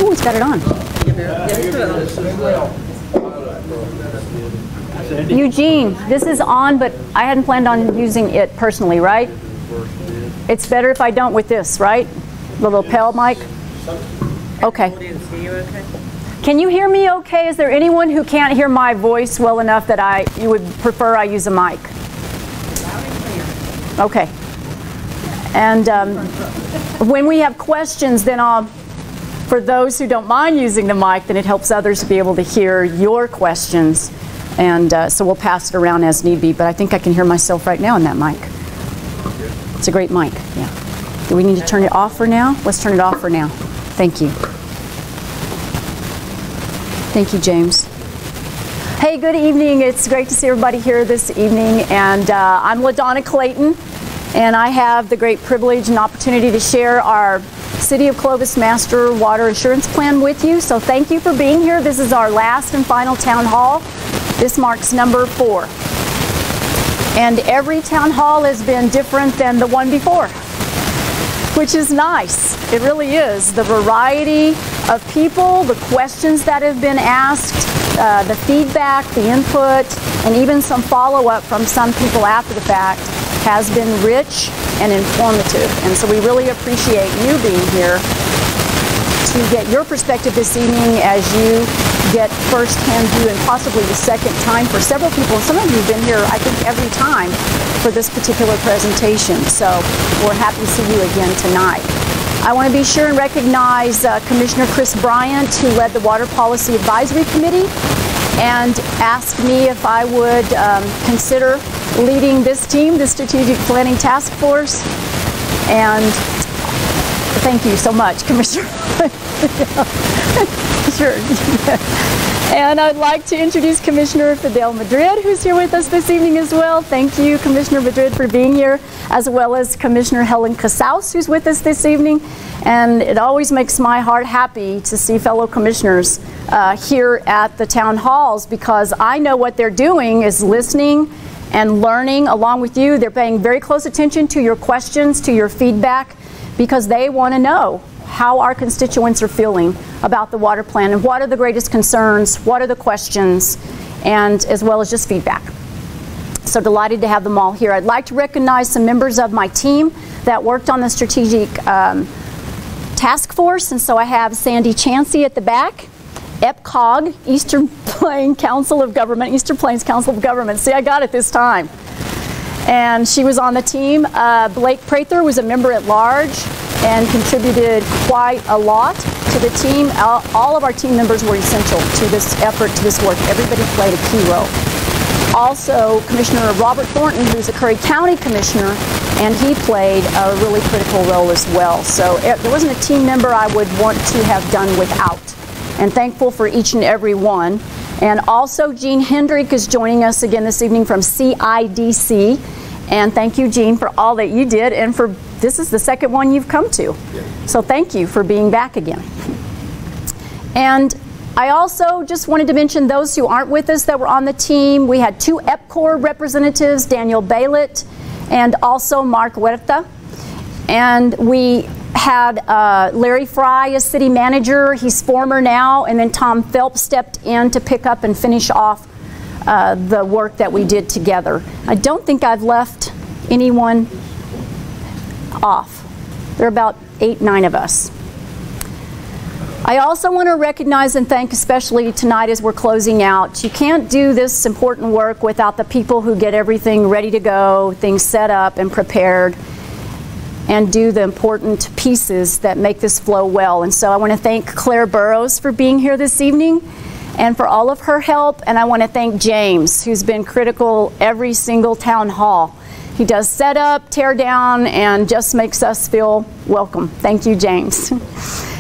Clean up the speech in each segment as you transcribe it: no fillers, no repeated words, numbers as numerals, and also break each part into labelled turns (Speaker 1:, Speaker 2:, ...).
Speaker 1: Ooh, it's got it on. Eugene, this is on, but I hadn't planned on using it personally, right? It's better if I don't with this, right? The lapel mic? Okay. Can you hear me okay? Is there anyone who can't hear my voice well enough that you would prefer I use a mic? Okay. And when we have questions, then for those who don't mind using the mic, then it helps others to be able to hear your questions. And so we'll pass it around as need be. But I think I can hear myself right now in that mic. It's a great mic, yeah. Do we need to turn it off for now? Let's turn it off for now. Thank you. Thank you, James. Hey, good evening. It's great to see everybody here this evening. And I'm LaDonna Clayton. And I have the great privilege and opportunity to share our City of Clovis Master Water Assurance Plan with you. So thank you for being here. This is our last and final town hall. This marks number 4. And every town hall has been different than the one before, which is nice. It really is. The variety of people, the questions that have been asked, the feedback, the input, and even some follow-up from some people after the fact has been rich and informative. And so we really appreciate you being here to get your perspective this evening as you get first-hand view and possibly the second time for several people. And some of you have been here, I think, every time for this particular presentation. So we're happy to see you again tonight. I want to be sure and recognize Commissioner Chris Bryant, who led the Water Policy Advisory Committee, and asked me if I would consider leading this team, the Strategic Planning Task Force. And thank you so much, Commissioner. Sure. And I'd like to introduce Commissioner Fidel Madrid, who's here with us this evening as well. Thank you, Commissioner Madrid, for being here, as well as Commissioner Helen Casaus, who's with us this evening. And it always makes my heart happy to see fellow commissioners here at the town halls, because I know what they're doing is listening and learning along with you. They're paying very close attention to your questions, to your feedback, because they want to know how our constituents are feeling about the water plan and what are the greatest concerns, what are the questions, and as well as just feedback. So delighted to have them all here. I'd like to recognize some members of my team that worked on the strategic task force. And so I have Sandy Chansey at the back, EPCOG, Eastern Plains Council of Government, Eastern Plains Council of Government. See, I got it this time. And she was on the team. Blake Prather was a member at large and contributed quite a lot to the team. All of our team members were essential to this effort, to this work. Everybody played a key role. Also, Commissioner Robert Thornton, who's a Curry County Commissioner, and he played a really critical role as well. So there wasn't a team member I would want to have done without. And thankful for each and every one. And also, Jean Hendrick is joining us again this evening from CIDC. And thank you, Jean, for all that you did, and for this is the second one you've come to. Yeah. So thank you for being back again. And I also just wanted to mention those who aren't with us that were on the team. We had 2 EPCOR representatives, Daniel Baylett and also Mark Huerta. And we had Larry Fry as city manager. He's former now. And then Tom Phelps stepped in to pick up and finish off the work that we did together. I don't think I've left anyone off. There are about 8, 9 of us. I also want to recognize and thank, especially tonight as we're closing out, you can't do this important work without the people who get everything ready to go, things set up and prepared, and do the important pieces that make this flow well. And so I want to thank Claire Burrows for being here this evening and for all of her help. And I want to thank James, who's been critical every single town hall. He does set up, tear down, and just makes us feel welcome. Thank you, James.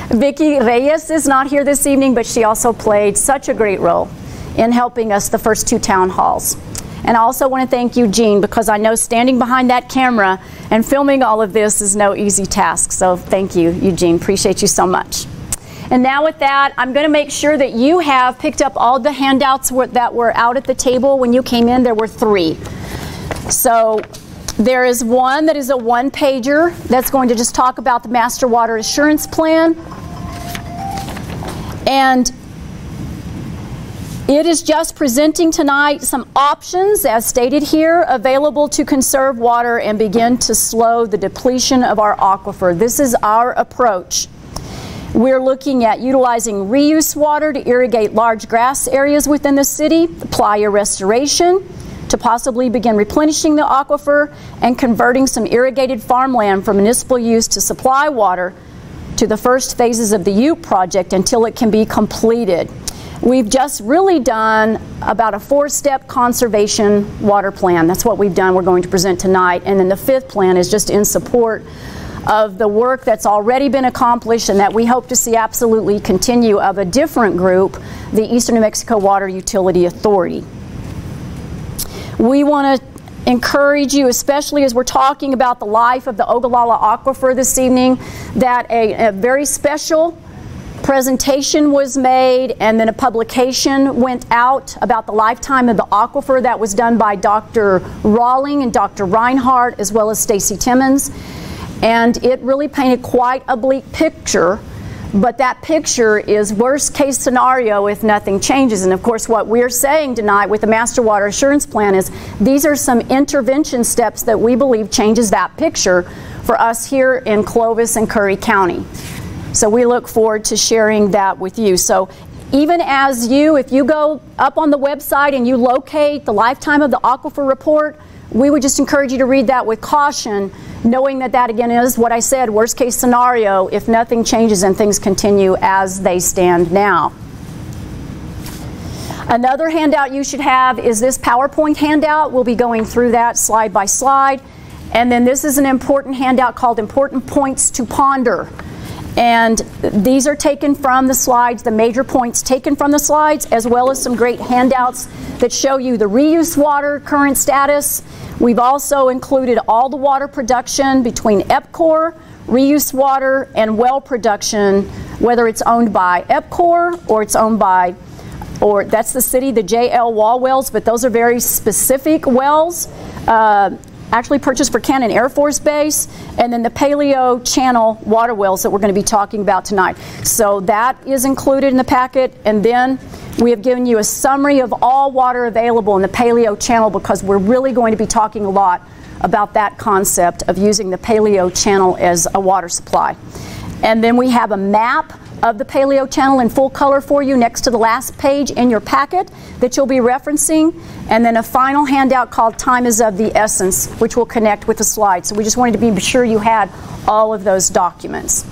Speaker 1: Vicki Reyes is not here this evening, but she also played such a great role in helping us the first 2 town halls. And I also want to thank Eugene, because I know standing behind that camera and filming all of this is no easy task. So thank you, Eugene. Appreciate you so much. And now with that, I'm going to make sure that you have picked up all the handouts that were out at the table when you came in. There were 3. So there is one that is a 1-pager that's going to just talk about the Master Water Assurance Plan. And it is just presenting tonight some options, as stated here, available to conserve water and begin to slow the depletion of our aquifer. This is our approach. We're looking at utilizing reuse water to irrigate large grass areas within the city, playa restoration, to possibly begin replenishing the aquifer, and converting some irrigated farmland from municipal use to supply water to the first phases of the Ute project until it can be completed. We've just really done about a 4-step conservation water plan. That's what we've done. We're going to present tonight. And then the 5th plan is just in support of the work that's already been accomplished and that we hope to see absolutely continue of a different group, the Eastern New Mexico Water Utility Authority. We want to encourage you, especially as we're talking about the life of the Ogallala Aquifer this evening, that a very special presentation was made and then a publication went out about the lifetime of the aquifer that was done by Dr. Rawling and Dr. Reinhardt as well as Stacy Timmons, and it really painted quite a bleak picture, but that picture is worst case scenario if nothing changes. And of course what we're saying tonight with the Master Water Assurance Plan is these are some intervention steps that we believe changes that picture for us here in Clovis and Curry County. So we look forward to sharing that with you. So even as if you go up on the website and you locate the lifetime of the aquifer report, we would just encourage you to read that with caution, knowing that that again is what I said, worst case scenario if nothing changes and things continue as they stand now. Another handout you should have is this PowerPoint handout. We'll be going through that slide by slide. And then this is an important handout called Important Points to Ponder. And these are taken from the slides, the major points taken from the slides, as well as some great handouts that show you the reuse water current status. We've also included all the water production between EPCOR, reuse water, and well production, whether it's owned by EPCOR or it's owned by, or that's the city, the JL Wall wells, but those are very specific wells. Actually purchased for Cannon Air Force Base, and then the Paleo Channel water wells that we're going to be talking about tonight. So that is included in the packet, and then we have given you a summary of all water available in the Paleo Channel because we're really going to be talking a lot about that concept of using the Paleo Channel as a water supply. And then we have a map of the Paleo Channel in full color for you next to the last page in your packet that you'll be referencing, and then a final handout called Time is of the Essence, which will connect with the slides. So we just wanted to be sure you had all of those documents.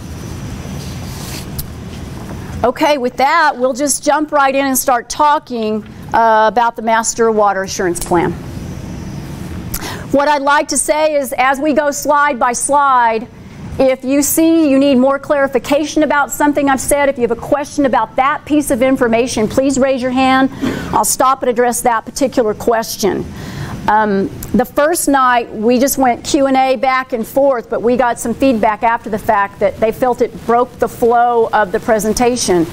Speaker 1: Okay, with that, we'll just jump right in and start talking about the Master Water Assurance Plan. What I'd like to say is, as we go slide by slide, if you see you need more clarification about something I've said, if you have a question about that piece of information, please raise your hand. I'll stop and address that particular question. The first night we just went Q&A back and forth, but we got some feedback after the fact that they felt it broke the flow of the presentation.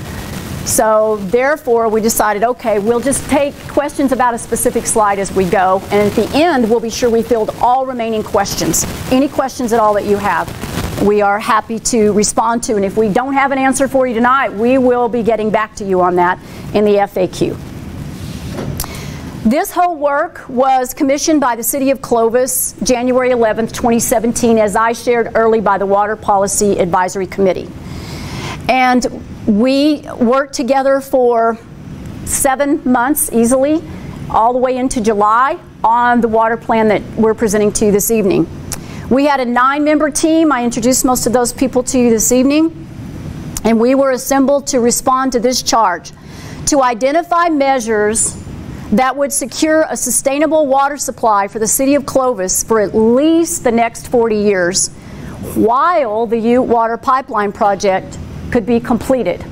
Speaker 1: So therefore we decided, okay, we'll just take questions about a specific slide as we go, and at the end we'll be sure we filled all remaining questions. Any questions at all that you have, we are happy to respond to, and if we don't have an answer for you tonight, we will be getting back to you on that in the FAQ. This whole work was commissioned by the City of Clovis January 11th, 2017, as I shared early, by the Water Policy Advisory Committee. And we worked together for 7 months easily, all the way into July, on the water plan that we're presenting to you this evening. We had a 9-member team. I introduced most of those people to you this evening. And we were assembled to respond to this charge, to identify measures that would secure a sustainable water supply for the City of Clovis for at least the next 40 years, while the Ute Water Pipeline Project could be completed.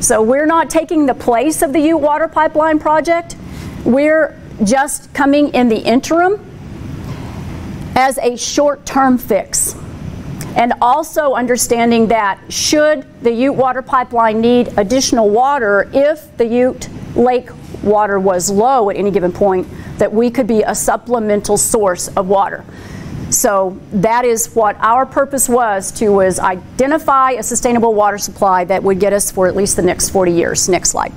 Speaker 1: So we're not taking the place of the Ute Water Pipeline Project. We're just coming in the interim as a short-term fix. And also understanding that should the Ute Water Pipeline need additional water, if the Ute Lake water was low at any given point, that we could be a supplemental source of water. So that is what our purpose was identify a sustainable water supply that would get us for at least the next 40 years. Next slide.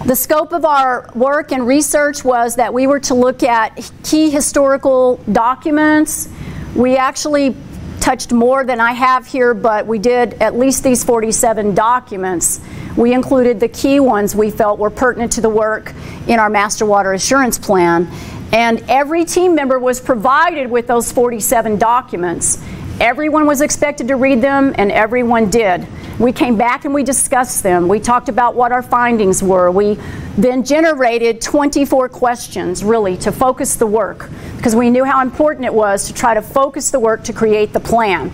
Speaker 1: The scope of our work and research was that we were to look at key historical documents. We actually touched more than I have here, but we did at least these 47 documents. We included the key ones we felt were pertinent to the work in our Master Water Assurance Plan. And every team member was provided with those 47 documents. Everyone was expected to read them, and everyone did. We came back and we discussed them. We talked about what our findings were. We then generated 24 questions, really, to focus the work, because we knew how important it was to try to focus the work to create the plan.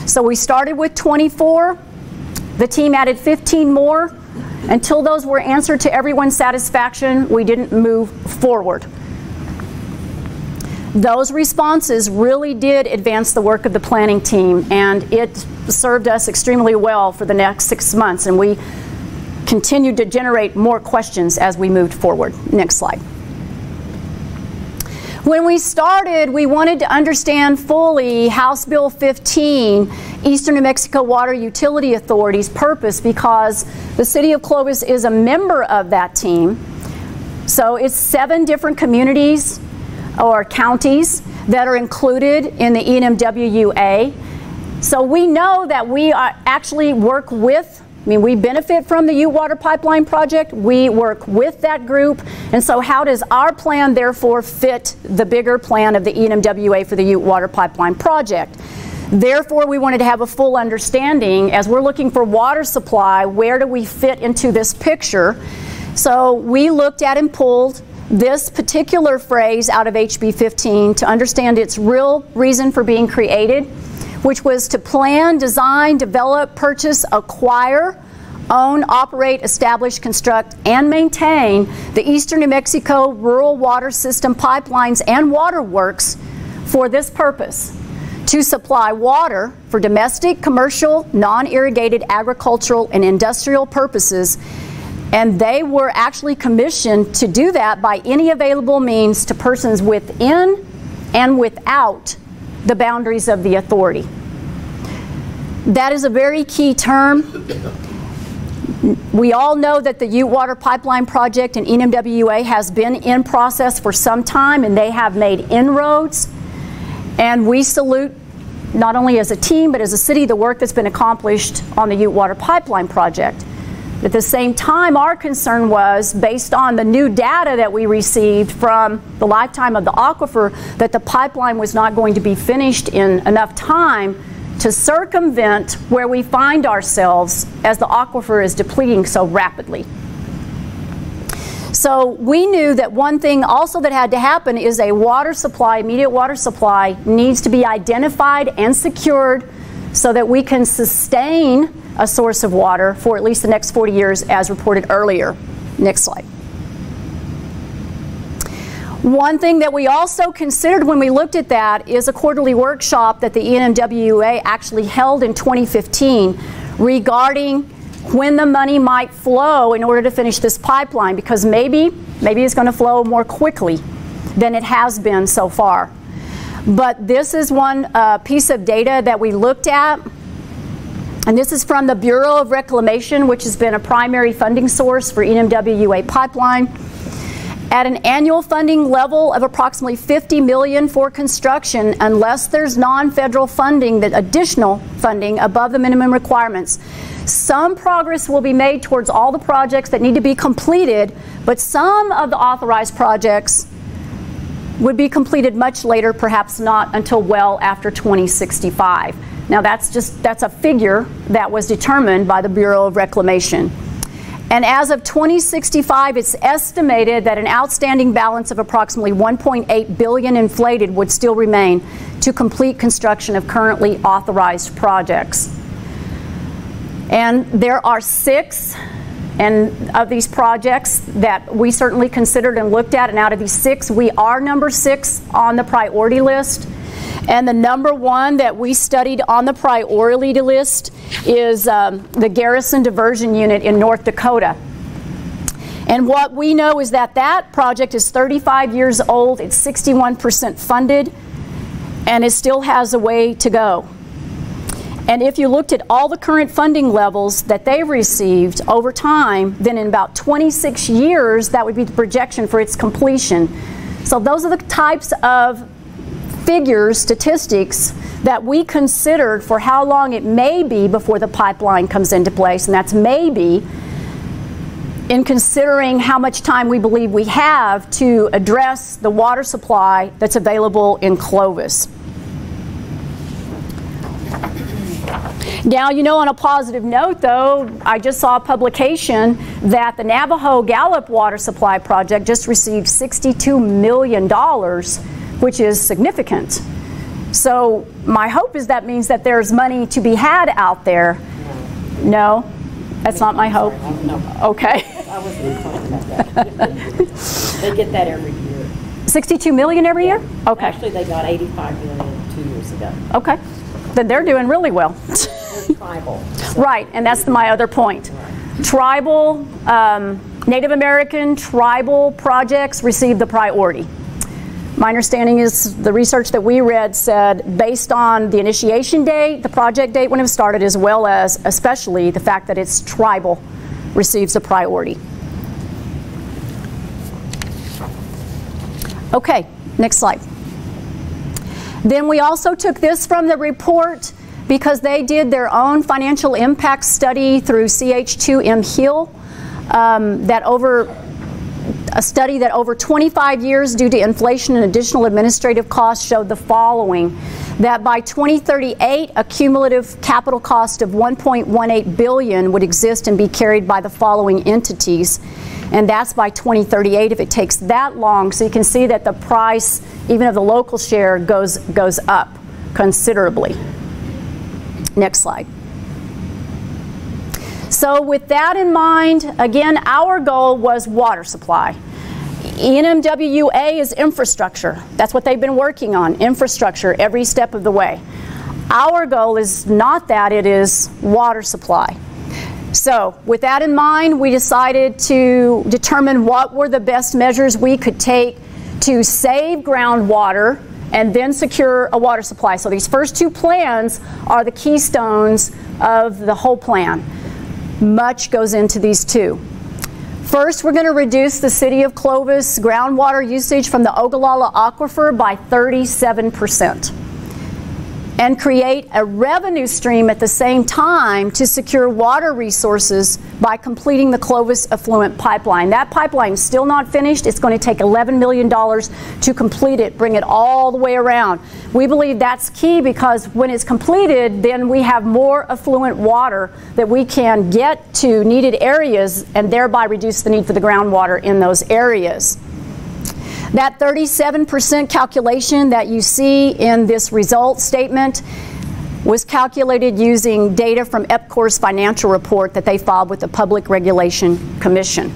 Speaker 1: So we started with 24. The team added 15 more. Until those were answered to everyone's satisfaction, we didn't move forward. Those responses really did advance the work of the planning team, and it served us extremely well for the next 6 months, and we continued to generate more questions as we moved forward. Next slide. When we started, we wanted to understand fully House Bill 15, Eastern New Mexico Water Utility Authority's purpose, because the City of Clovis is a member of that team. So it's 7 different communities or counties that are included in the ENMWUA. So we know that we actually work with, we benefit from the Ute Water Pipeline Project. We work with that group. And so how does our plan therefore fit the bigger plan of the ENMWA for the Ute Water Pipeline Project? Therefore, we wanted to have a full understanding as we're looking for water supply, where do we fit into this picture? So we looked at and pulled this particular phrase out of HB 15 to understand its real reason for being created, which was to plan, design, develop, purchase, acquire, own, operate, establish, construct, and maintain the Eastern New Mexico rural water system pipelines and waterworks for this purpose: to supply water for domestic, commercial, non-irrigated agricultural and industrial purposes. And they were actually commissioned to do that by any available means to persons within and without the boundaries of the authority. That is a very key term. We all know that the Ute Water Pipeline Project and ENMWA has been in process for some time, and they have made inroads. And we salute, not only as a team, but as a city, the work that's been accomplished on the Ute Water Pipeline Project. At the same time, our concern was, based on the new data that we received from the lifetime of the aquifer, that the pipeline was not going to be finished in enough time to circumvent where we find ourselves as the aquifer is depleting so rapidly. So we knew that one thing also that had to happen is a water supply, immediate water supply, needs to be identified and secured so that we can sustain a source of water for at least the next 40 years, as reported earlier. Next slide. One thing that we also considered when we looked at that is a quarterly workshop that the ENMWA actually held in 2015 regarding when the money might flow in order to finish this pipeline, because maybe it's going to flow more quickly than it has been so far. But this is one piece of data that we looked at. And this is from the Bureau of Reclamation, which has been a primary funding source for ENMWA pipeline. At an annual funding level of approximately $50 million for construction, unless there's non-federal funding, that additional funding above the minimum requirements, some progress will be made towards all the projects that need to be completed, but some of the authorized projects would be completed much later, perhaps not until well after 2065. Now that's a figure that was determined by the Bureau of Reclamation. And as of 2065, it's estimated that an outstanding balance of approximately $1.8 billion inflated would still remain to complete construction of currently authorized projects. And there are 6 of these projects that we certainly considered and looked at, and out of these 6, we are number 6 on the priority list. And the number 1 that we studied on the priority list is the Garrison Diversion Unit in North Dakota. And what we know is that that project is 35 years old, it's 61% funded, and it still has a way to go. And if you looked at all the current funding levels that they've received over time, then in about 26 years, that would be the projection for its completion. So those are the types of figures, statistics, that we considered for how long it may be before the pipeline comes into place, and that's maybe in considering how much time we believe we have to address the water supply that's available in Clovis. Now, you know, on a positive note, though, I just saw a publication that the Navajo Gallup Water Supply Project just received $62 million, which is significant. So my hope is that means that there's money to be had out there. No? That's not my hope?
Speaker 2: No.
Speaker 1: Okay.
Speaker 2: I wasn't talking about that. They get that every year.
Speaker 1: 62 million every year? Okay.
Speaker 2: Actually, they got 85 million 2 years ago.
Speaker 1: Okay. Then they're doing really well.
Speaker 2: They're tribal. So.
Speaker 1: Right, and that's my other point. Right. Tribal, Native American tribal projects receive the priority. My understanding is the research that we read said based on the initiation date, the project date when it was started, as well as especially the fact that it's tribal receives a priority. Okay, next slide. Then we also took this from the report because they did their own financial impact study through CH2M Hill a study that over 25 years due to inflation and additional administrative costs showed the following: that by 2038 a cumulative capital cost of $1.18 billion would exist and be carried by the following entities, and that's by 2038 if it takes that long. So you can see that the price even of the local share goes up considerably. Next slide. So with that in mind, again, our goal was water supply. NMWA is infrastructure. That's what they've been working on, infrastructure every step of the way. Our goal is not that, it is water supply. So with that in mind, we decided to determine what were the best measures we could take to save groundwater and then secure a water supply. So these first two plans are the keystones of the whole plan. Much goes into these two. First, we're going to reduce the city of Clovis groundwater usage from the Ogallala Aquifer by 37% and create a revenue stream at the same time to secure water resources by completing the Clovis Affluent Pipeline. That pipeline is still not finished. It's going to take $11 million to complete it, bring it all the way around. We believe that's key because when it's completed, then we have more affluent water that we can get to needed areas and thereby reduce the need for the groundwater in those areas. That 37% calculation that you see in this result statement was calculated using data from EPCOR's financial report that they filed with the Public Regulation Commission.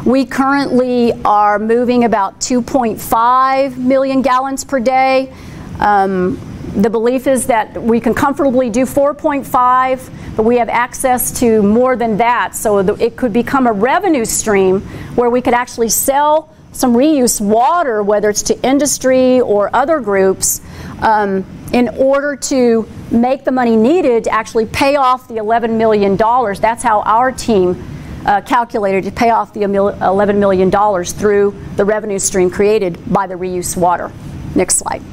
Speaker 1: We currently are moving about 2.5 million gallons per day. The belief is that we can comfortably do 4.5, but we have access to more than that. So it could become a revenue stream where we could actually sell some reuse water, whether it's to industry or other groups, in order to make the money needed to actually pay off the $11 million. That's how our team calculated to pay off the $11 million through the revenue stream created by the reuse water. Next slide.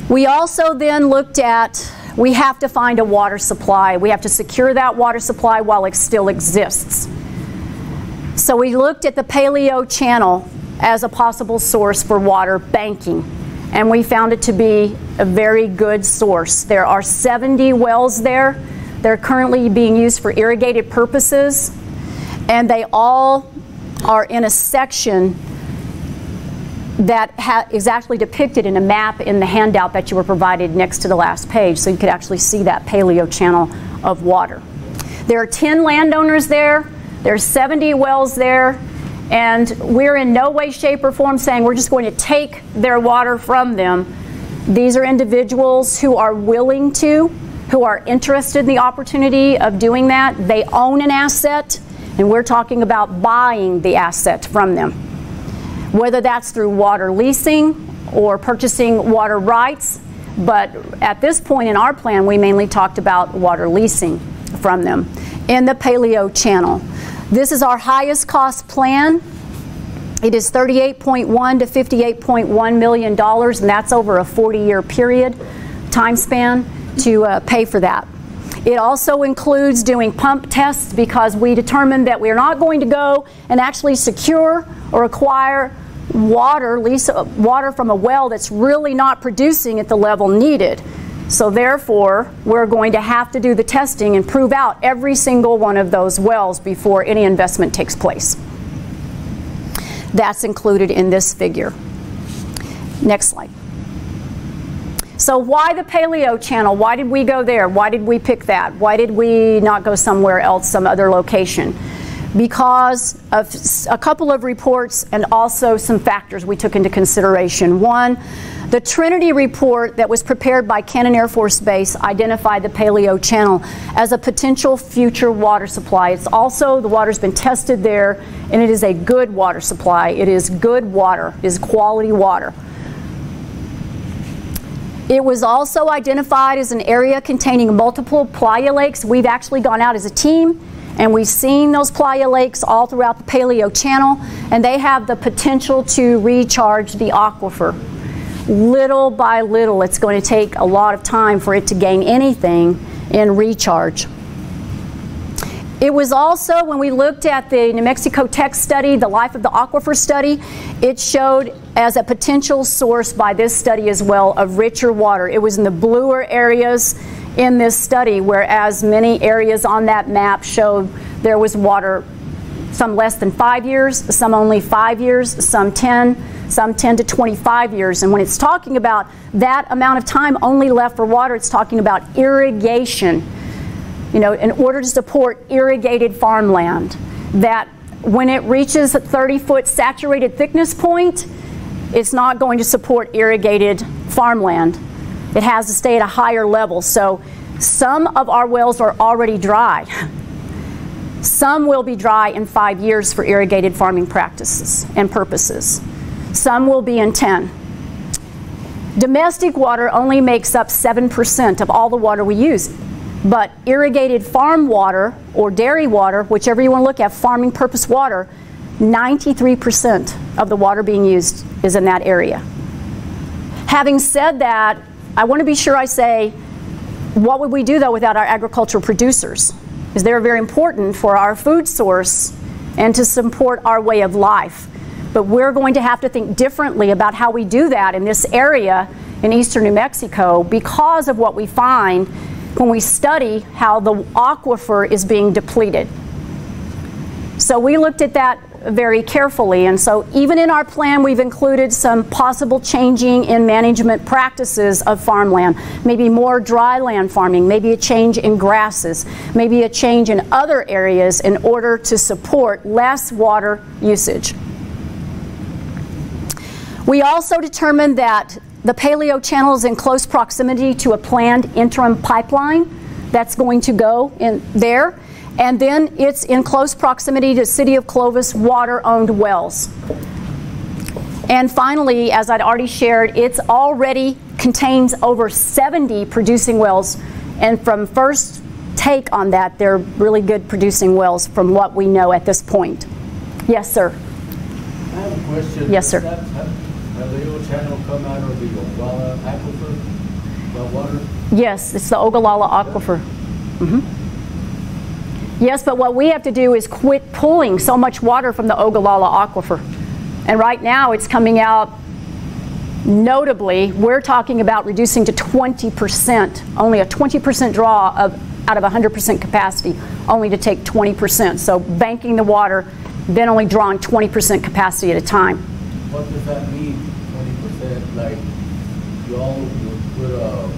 Speaker 1: We also then looked at, we have to find a water supply. We have to secure that water supply while it still exists. So we looked at the Paleo Channel as a possible source for water banking, and we found it to be a very good source. There are 70 wells there. They're currently being used for irrigated purposes, and they all are in a section that is actually depicted in a map in the handout that you were provided next to the last page, so you could actually see that Paleo Channel of water. There are 10 landowners there. There's 70 wells there, and we're in no way, shape, or form saying we're just going to take their water from them. These are individuals who are willing to who are interested in the opportunity of doing that. They own an asset, and we're talking about buying the asset from them. Whether that's through water leasing or purchasing water rights, but at this point in our plan, we mainly talked about water leasing from them in the Paleo Channel. This is our highest cost plan. It is $38.1 to $58.1 million, and that's over a 40-year period, time span, to pay for that. It also includes doing pump tests because we determined that we're not going to go and actually secure or acquire water, lease water from a well that's really not producing at the level needed. So therefore, we're going to have to do the testing and prove out every single one of those wells before any investment takes place. That's included in this figure. Next slide. So why the Paleo Channel? Why did we go there? Why did we pick that? Why did we not go somewhere else, some other location? Because of a couple of reports and also some factors we took into consideration. One, the Trinity report that was prepared by Cannon Air Force Base identified the Paleo Channel as a potential future water supply. It's also, the water's been tested there, and it is a good water supply. It is good water. It is quality water. It was also identified as an area containing multiple playa lakes. We've actually gone out as a team and we've seen those playa lakes all throughout the Paleo Channel, and they have the potential to recharge the aquifer. Little by little, it's going to take a lot of time for it to gain anything in recharge. It was also, when we looked at the New Mexico Tech study, the Life of the Aquifer study, it showed as a potential source by this study as well of richer water. It was in the bluer areas in this study, whereas many areas on that map showed there was water, some less than 5 years, some only 5 years, some 10 to 25 years. And when it's talking about that amount of time only left for water, it's talking about irrigation. You know, in order to support irrigated farmland, that when it reaches a 30-foot saturated thickness point, it's not going to support irrigated farmland. It has to stay at a higher level. So some of our wells are already dry. Some will be dry in 5 years for irrigated farming practices and purposes. Some will be in 10. Domestic water only makes up 7% of all the water we use. But irrigated farm water or dairy water, whichever you want to look at, farming purpose water, 93% of the water being used is in that area. Having said that, I want to be sure I say, what would we do though without our agricultural producers? Because they're very important for our food source and to support our way of life. But we're going to have to think differently about how we do that in this area in eastern New Mexico because of what we find when we study how the aquifer is being depleted. So we looked at that very carefully, and so even in our plan we've included some possible changing in management practices of farmland. Maybe more dry land farming, maybe a change in grasses, maybe a change in other areas in order to support less water usage. We also determined that the Paleo Channel is in close proximity to a planned interim pipeline that's going to go in there. And then it's in close proximity to City of Clovis water-owned wells. And finally, as I'd already shared, it's already contains over 70 producing wells. And from first take on that, they're really good producing wells from what we know at this point. Yes, sir.
Speaker 3: I have a question.
Speaker 1: Yes, sir.
Speaker 3: Does the Paleo Channel come out of the Ogallala aquifer, well water?
Speaker 1: Yes, it's the Ogallala aquifer. Mm-hmm. Yes, but what we have to do is quit pulling so much water from the Ogallala aquifer. And right now it's coming out, notably, we're talking about reducing to 20%, only a 20% draw out of 100% capacity, only to take 20%. So banking the water, then only drawing 20% capacity at a time.
Speaker 3: What does that mean, 20%? Like, you all would put a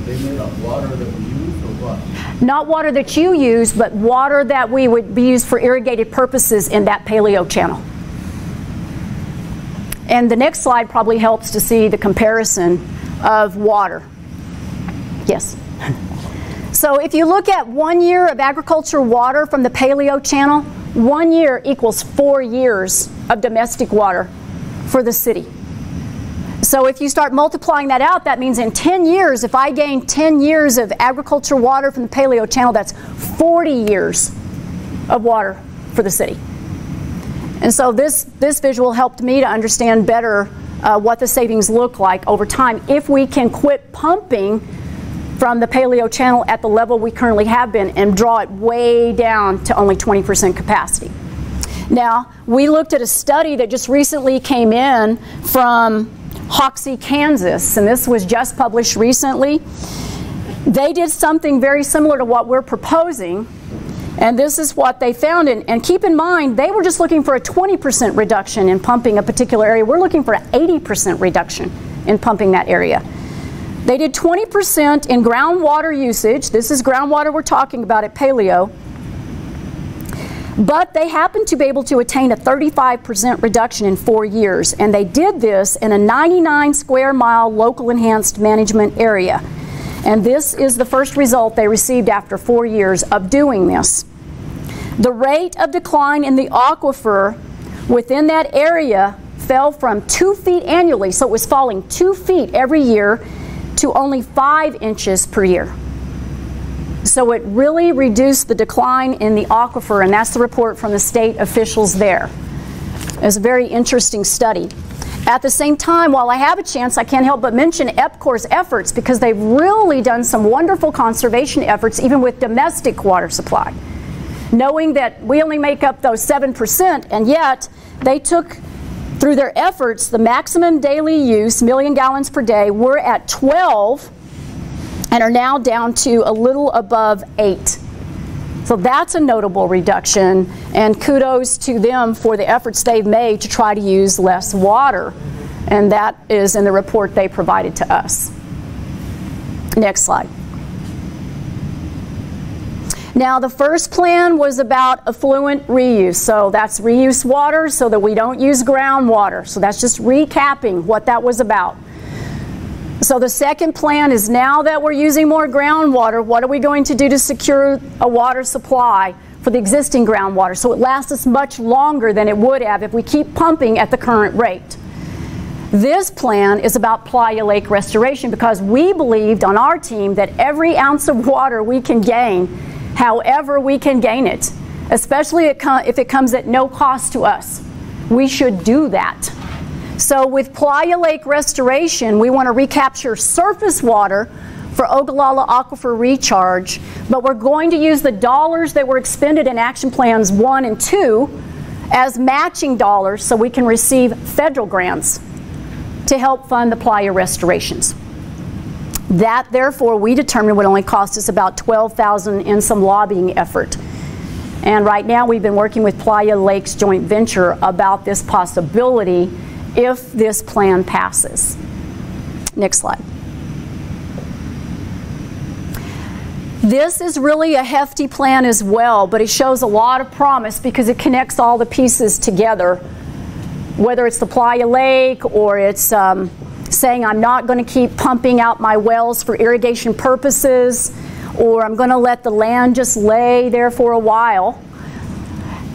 Speaker 3: limit of water that we use, or what?
Speaker 1: Not water that you use, but water that we would be used for irrigated purposes in that Paleo Channel. And the next slide probably helps to see the comparison of water. Yes. So if you look at 1 year of agricultural water from the Paleo Channel, 1 year equals 4 years of domestic water for the city. So if you start multiplying that out, that means in 10 years, if I gain 10 years of agricultural water from the Paleo Channel, that's 40 years of water for the city. And so this visual helped me to understand better what the savings look like over time if we can quit pumping from the Paleo Channel at the level we currently have been and draw it way down to only 20% capacity. Now, we looked at a study that just recently came in from Hoxie, Kansas, and this was just published recently. They did something very similar to what we're proposing, and this is what they found. And keep in mind, they were just looking for a 20% reduction in pumping a particular area. We're looking for an 80% reduction in pumping that area. They did 20% in groundwater usage. This is groundwater we're talking about at Paleo. But they happened to be able to attain a 35% reduction in 4 years. And they did this in a 99 square mile local enhanced management area. And this is the first result they received after 4 years of doing this. The rate of decline in the aquifer within that area fell from 2 feet annually, so it was falling 2 feet every year, to only 5 inches per year. So it really reduced the decline in the aquifer, and that's the report from the state officials there. It's a very interesting study. At the same time, while I have a chance, I can't help but mention EPCOR's efforts, because they've really done some wonderful conservation efforts even with domestic water supply. Knowing that we only make up those 7%, and yet they took, through their efforts, the maximum daily use, million gallons per day, we're at 12 and are now down to a little above 8. So that's a notable reduction, and kudos to them for the efforts they've made to try to use less water. And that is in the report they provided to us. Next slide. Now, the first plan was about effluent reuse. So that's reuse water so that we don't use groundwater. So that's just recapping what that was about. So the second plan is, now that we're using more groundwater, what are we going to do to secure a water supply for the existing groundwater so it lasts us much longer than it would have if we keep pumping at the current rate? This plan is about Playa Lake restoration, because we believed on our team that every ounce of water we can gain, however we can gain it, especially if it comes at no cost to us, we should do that. So with Playa Lake restoration, we want to recapture surface water for Ogallala Aquifer recharge, but we're going to use the dollars that were expended in action plans 1 and 2 as matching dollars so we can receive federal grants to help fund the Playa restorations. That, therefore, we determined would only cost us about $12,000 in some lobbying effort. And right now we've been working with Playa Lake's joint venture about this possibility if this plan passes. Next slide. This is really a hefty plan as well, but it shows a lot of promise because it connects all the pieces together. Whether it's the Playa Lake, or it's saying I'm not going to keep pumping out my wells for irrigation purposes, or I'm going to let the land just lay there for a while.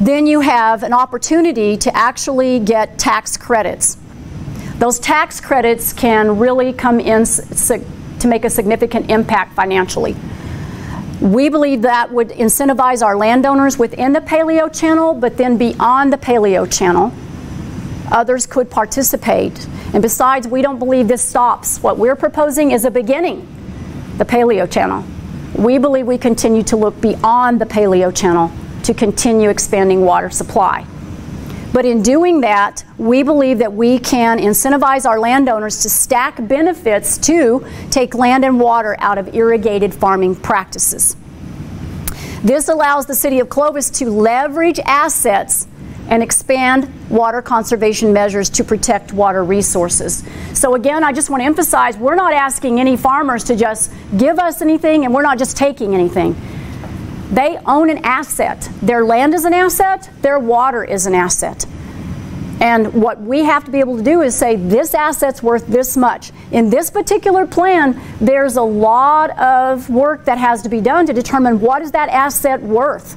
Speaker 1: Then you have an opportunity to actually get tax credits. Those tax credits can really come in to make a significant impact financially. We believe that would incentivize our landowners within the Paleo Channel, but then beyond the Paleo Channel, others could participate. And besides, we don't believe this stops. What we're proposing is a beginning, the Paleo Channel. We believe we continue to look beyond the Paleo Channel to continue expanding water supply. But in doing that, we believe that we can incentivize our landowners to stack benefits to take land and water out of irrigated farming practices. This allows the City of Clovis to leverage assets and expand water conservation measures to protect water resources. So again, I just want to emphasize, we're not asking any farmers to just give us anything, and we're not just taking anything. They own an asset. Their land is an asset. Their water is an asset. And what we have to be able to do is say this asset's worth this much. In this particular plan, there's a lot of work that has to be done to determine what is that asset worth.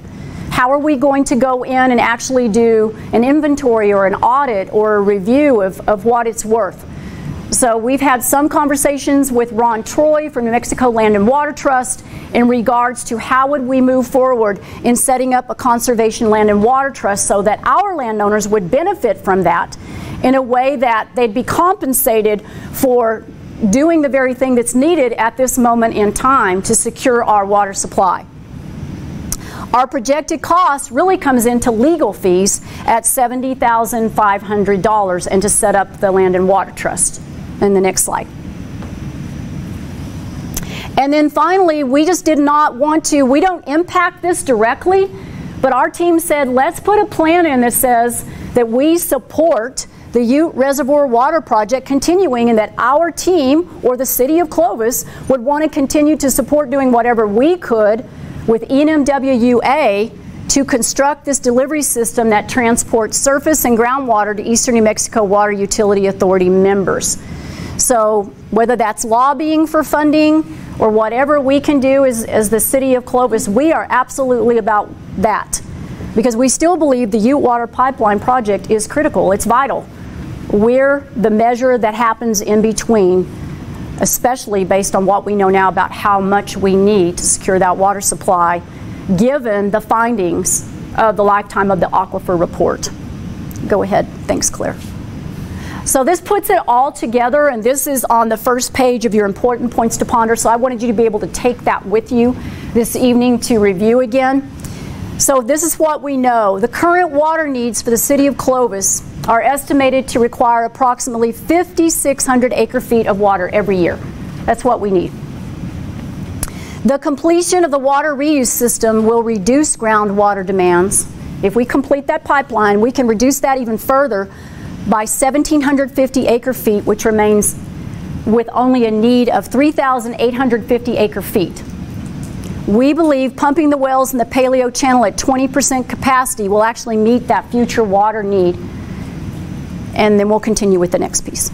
Speaker 1: How are we going to go in and actually do an inventory or an audit or a review of what it's worth? So we've had some conversations with Ron Troy from New Mexico Land and Water Trust in regards to how would we move forward in setting up a conservation land and water trust so that our landowners would benefit from that in a way that they'd be compensated for doing the very thing that's needed at this moment in time to secure our water supply. Our projected cost really comes into legal fees at $70,500 and to set up the land and water trust. In the next slide. And then finally, we just did not want to, we don't impact this directly, but our team said, let's put a plan in that says that we support the Ute Reservoir Water Project continuing, and that our team or the City of Clovis would want to continue to support doing whatever we could with ENMWA to construct this delivery system that transports surface and groundwater to Eastern New Mexico Water Utility Authority members. So whether that's lobbying for funding or whatever we can do as the City of Clovis, we are absolutely about that. Because we still believe the Ute Water Pipeline project is critical. It's vital. We're the measure that happens in between, especially based on what we know now about how much we need to secure that water supply, given the findings of the lifetime of the aquifer report. Go ahead. Thanks, Claire. So this puts it all together, and this is on the first page of your important points to ponder. So I wanted you to be able to take that with you this evening to review again. So this is what we know. The current water needs for the City of Clovis are estimated to require approximately 5,600 acre-feet of water every year. That's what we need. The completion of the water reuse system will reduce groundwater demands. If we complete that pipeline, we can reduce that even further by 1,750 acre-feet, which remains with only a need of 3,850 acre-feet. We believe pumping the wells in the Paleo Channel at 20% capacity will actually meet that future water need. And then we'll continue with the next piece.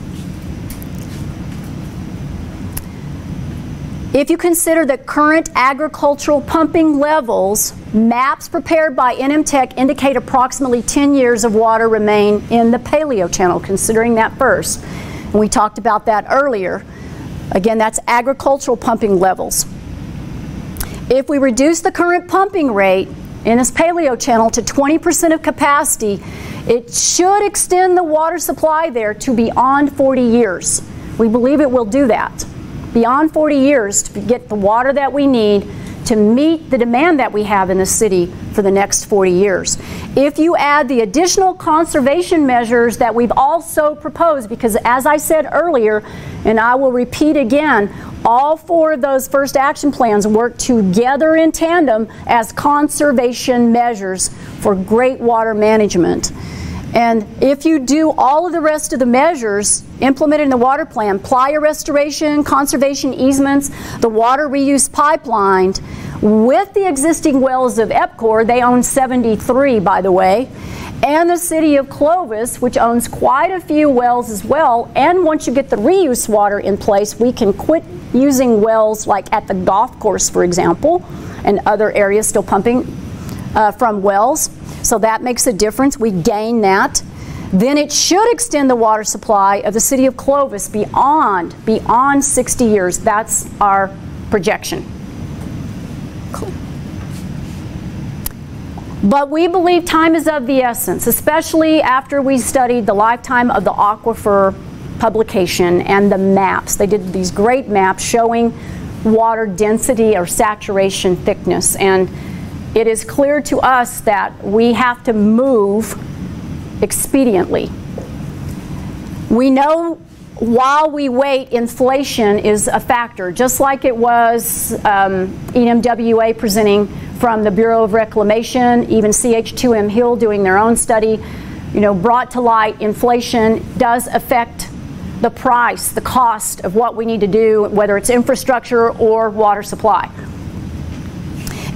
Speaker 1: If you consider the current agricultural pumping levels, maps prepared by NMTech indicate approximately 10 years of water remain in the Paleo Channel, considering that first. And we talked about that earlier. Again, that's agricultural pumping levels. If we reduce the current pumping rate in this Paleo Channel to 20% of capacity, it should extend the water supply there to beyond 40 years. We believe it will do that. Beyond 40 years to get the water that we need to meet the demand that we have in the city for the next 40 years. If you add the additional conservation measures that we've also proposed, because as I said earlier, and I will repeat again, all four of those first action plans work together in tandem as conservation measures for great water management. And if you do all of the rest of the measures implemented in the water plan, playa restoration, conservation easements, the water reuse pipeline, with the existing wells of EPCOR, they own 73 by the way, and the City of Clovis, which owns quite a few wells as well, and once you get the reuse water in place, we can quit using wells like at the golf course, for example, and other areas still pumping from wells. So that makes a difference. We gain that. Then it should extend the water supply of the City of Clovis beyond 60 years. That's our projection. Cool. But we believe time is of the essence, especially after we studied the lifetime of the aquifer publication and the maps. They did these great maps showing water density or saturation thickness, and it is clear to us that we have to move expediently. We know while we wait, inflation is a factor, just like it was ENMWA presenting from the Bureau of Reclamation, even CH2M Hill doing their own study, brought to light inflation does affect the price, the cost of what we need to do, whether it's infrastructure or water supply.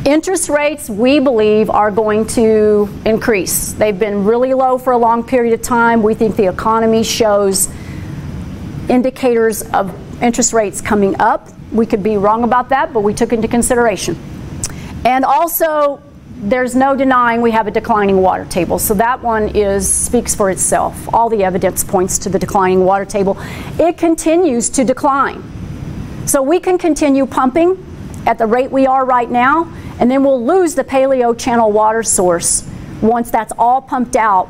Speaker 1: Interest rates, we believe, are going to increase. They've been really low for a long period of time. We think the economy shows indicators of interest rates coming up. We could be wrong about that, but we took into consideration. And also, there's no denying we have a declining water table. So that one speaks for itself. All the evidence points to the declining water table. It continues to decline. So we can continue pumping at the rate we are right now, and then we'll lose the Paleo Channel water source once that's all pumped out.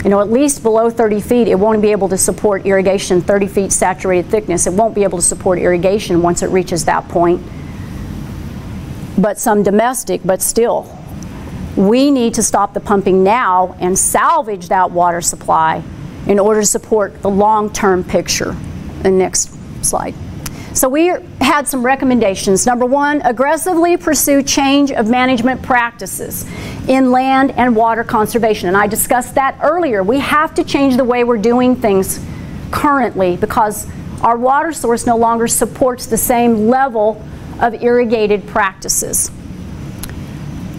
Speaker 1: You know, at least below 30 feet, it won't be able to support irrigation. 30 feet saturated thickness, it won't be able to support irrigation once it reaches that point. But some domestic, but still, we need to stop the pumping now and salvage that water supply in order to support the long-term picture. The next slide. So we had some recommendations. Number one, aggressively pursue change of management practices in land and water conservation. And I discussed that earlier. We have to change the way we're doing things currently because our water source no longer supports the same level of irrigated practices.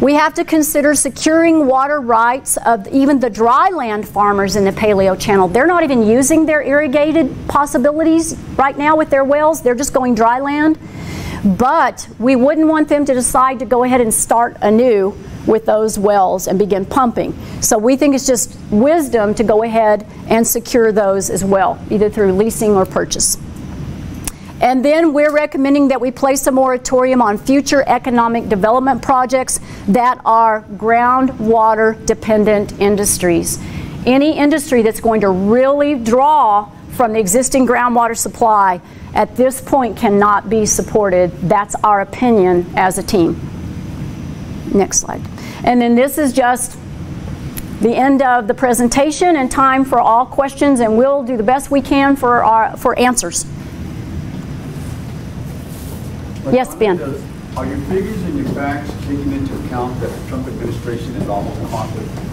Speaker 1: We have to consider securing water rights of even the dry land farmers in the Paleo Channel. They're not even using their irrigated possibilities right now with their wells. They're just going dry land. But we wouldn't want them to decide to go ahead and start anew with those wells and begin pumping. So we think it's just wisdom to go ahead and secure those as well, either through leasing or purchase. And then we're recommending that we place a moratorium on future economic development projects that are groundwater dependent industries. Any industry that's going to really draw from the existing groundwater supply at this point cannot be supported. That's our opinion as a team. Next slide. And then this is just the end of the presentation and time for all questions, and we'll do the best we can for answers. Yes, Ben.
Speaker 4: Are your figures and your facts taking into account that the Trump administration is almost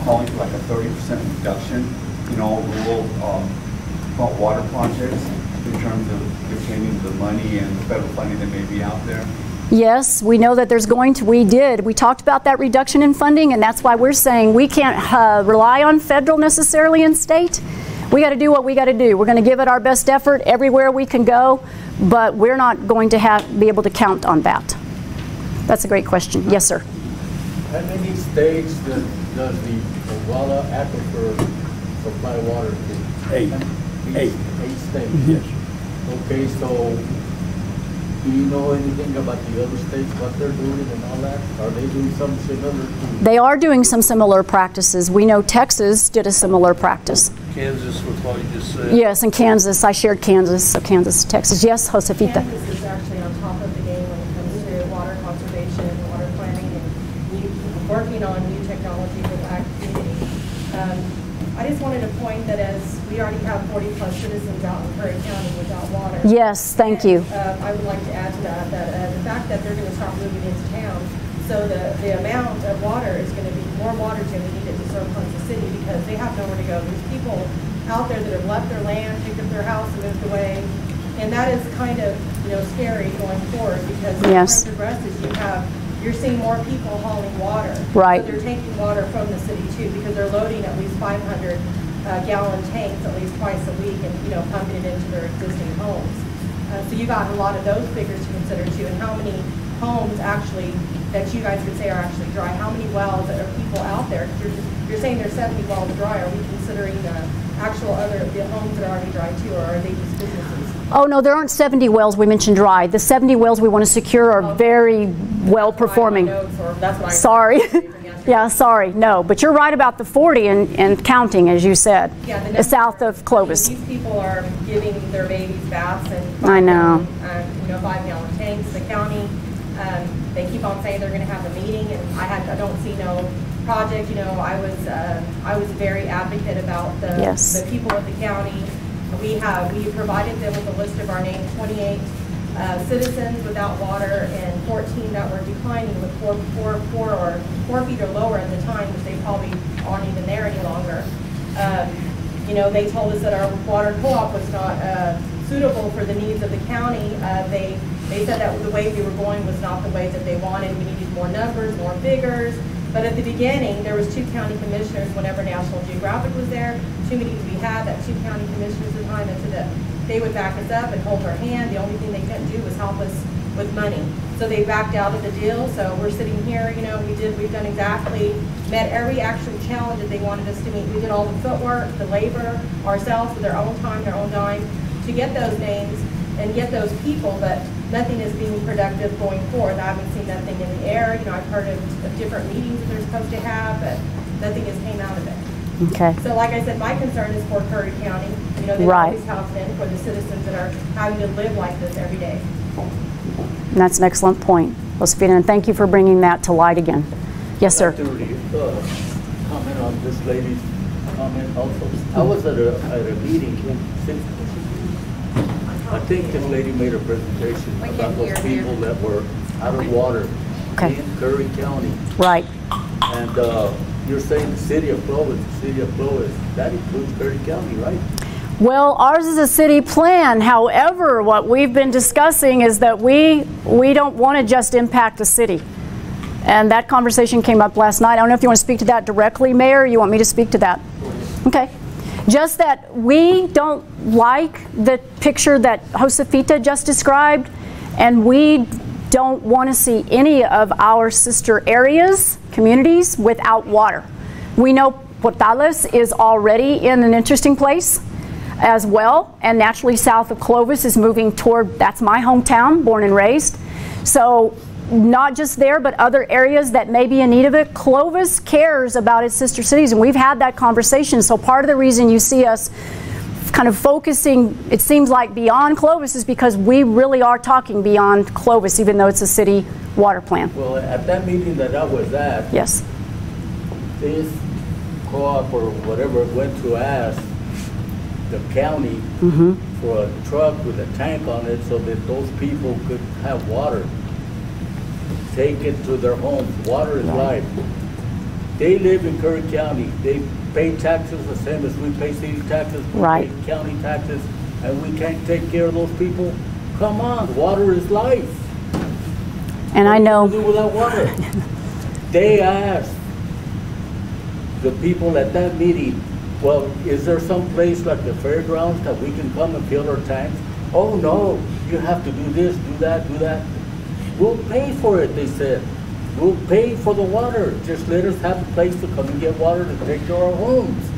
Speaker 4: calling for like a 30% reduction in all rural water projects in terms of retaining the money and the federal funding that may be out there?
Speaker 1: Yes, we know that there's going to, we talked about that reduction in funding, and that's why we're saying we can't rely on federal necessarily and state. We got to do what we got to do. We're going to give it our best effort everywhere we can go, but we're not going to be able to count on that. That's a great question. Yes, sir.
Speaker 3: How many states does the Walla aquifer supply water to? Eight states.
Speaker 4: Yes.
Speaker 3: Okay, so do you know anything about the other states, what they're doing and all that? Are they doing something similar to?
Speaker 1: They are doing some similar practices. We know Texas did a similar practice.
Speaker 5: Kansas, with what you just said.
Speaker 1: Yes, and Kansas. I shared Kansas, so Kansas, Texas. Yes, Josefita.
Speaker 2: Kansas is actually on top of the game when it comes to water conservation and water planning and working on new technology for the ag community. I just wanted to point that as we already have 40 plus citizens out in Curry County without water.
Speaker 1: Yes, thank you.
Speaker 2: I would like to add to that the fact that they're going to start moving into town, so the amount of water is going to be more water than we needed to serve Kansas City because they have nowhere to go. There's people out there that have left their land, picked up their house, and moved away, and that is kind of scary going forward because as time progresses, you're seeing more people hauling water.
Speaker 1: Right.
Speaker 2: So they're taking water from the city too because they're loading at least 500 gallon tanks at least twice a week and pumping it into their existing homes. So you got a lot of those figures to consider too, and how many homes actually that you guys could say are actually dry. How many wells that are people out there? You're saying there's 70 wells dry. Are we considering the actual the homes that are already dry too, or are they just businesses?
Speaker 1: Oh no, there aren't 70 wells we mentioned dry. The 70 wells we want to secure are very well performing. Sorry. Yeah, sorry. No, but you're right about the 40 and counting, as you said.
Speaker 2: Yeah,
Speaker 1: south of Clovis.
Speaker 2: These people are giving their babies baths and
Speaker 1: 5
Speaker 2: gallon tanks. The county, they keep on saying they're going to have a meeting, and I don't see no project. I was very advocate about the people of the county. We provided them with a list of our named 28 citizens without water and 14 that were declining with 4 feet or lower at the time, which they probably aren't even there any longer. They told us that our water co-op was not suitable for the needs of the county. They They said that the way we were going was not the way that they wanted. We needed more numbers, more figures. But at the beginning, there was 2 county commissioners whenever National Geographic was there. 2 meetings we had, that 2 county commissioners at the time, and said that they would back us up and hold our hand. The only thing they couldn't do was help us with money. So they backed out of the deal. So we're sitting here, you know, we've done exactly, met every actual challenge that they wanted us to meet. We did all the footwork, the labor, ourselves with their own time, their own dime, to get those names and get those people, but nothing is being productive going forward. I haven't seen nothing in the air. You know, I've heard of different meetings that they're supposed to have, but nothing has came out of it.
Speaker 1: Okay.
Speaker 2: So like I said, my concern is for Curry County. You know, they always have been for the citizens that are having to live like this every day.
Speaker 1: And that's an excellent point, Josefina, and thank you for bringing that to light again. Yes, sir.
Speaker 3: I'd like to comment on this lady's comment also. I was at a meeting I think this lady made a presentation about those people that were out of water in Curry County.
Speaker 1: Right.
Speaker 3: And you're saying the city of Clovis, that includes Curry County, right?
Speaker 1: Well, ours is a city plan. However, what we've been discussing is that we don't want to just impact the city. And that conversation came up last night. I don't know if you want to speak to that directly, Mayor, or you want me to speak to that? Okay. Just that we don't like the picture that Josefita just described, and we don't want to see any of our sister areas, communities, without water. We know Portales is already in an interesting place as well, and naturally south of Clovis is moving toward, that's my hometown, born and raised. So not just there, but other areas that may be in need of it. Clovis cares about its sister cities, and we've had that conversation. So part of the reason you see us kind of focusing, it seems like, beyond Clovis is because we really are talking beyond Clovis, even though it's a city water plan.
Speaker 3: Well, at that meeting that I was at,
Speaker 1: yes,
Speaker 3: this co-op or whatever went to ask the county for a truck with a tank on it so that those people could have water. Take it to their homes. Water is life. They live in Curry County. They pay taxes the same as we pay city taxes, we pay county taxes, and we can't take care of those people. Come on, water is life.
Speaker 1: And I know.
Speaker 3: What do we do without water? They asked the people at that meeting, well, is there some place like the fairgrounds that we can come and fill our tanks? Oh no, you have to do this, do that, do that. We'll pay for it, they said. We'll pay for the water. Just let us have a place to come and get water to take to our homes.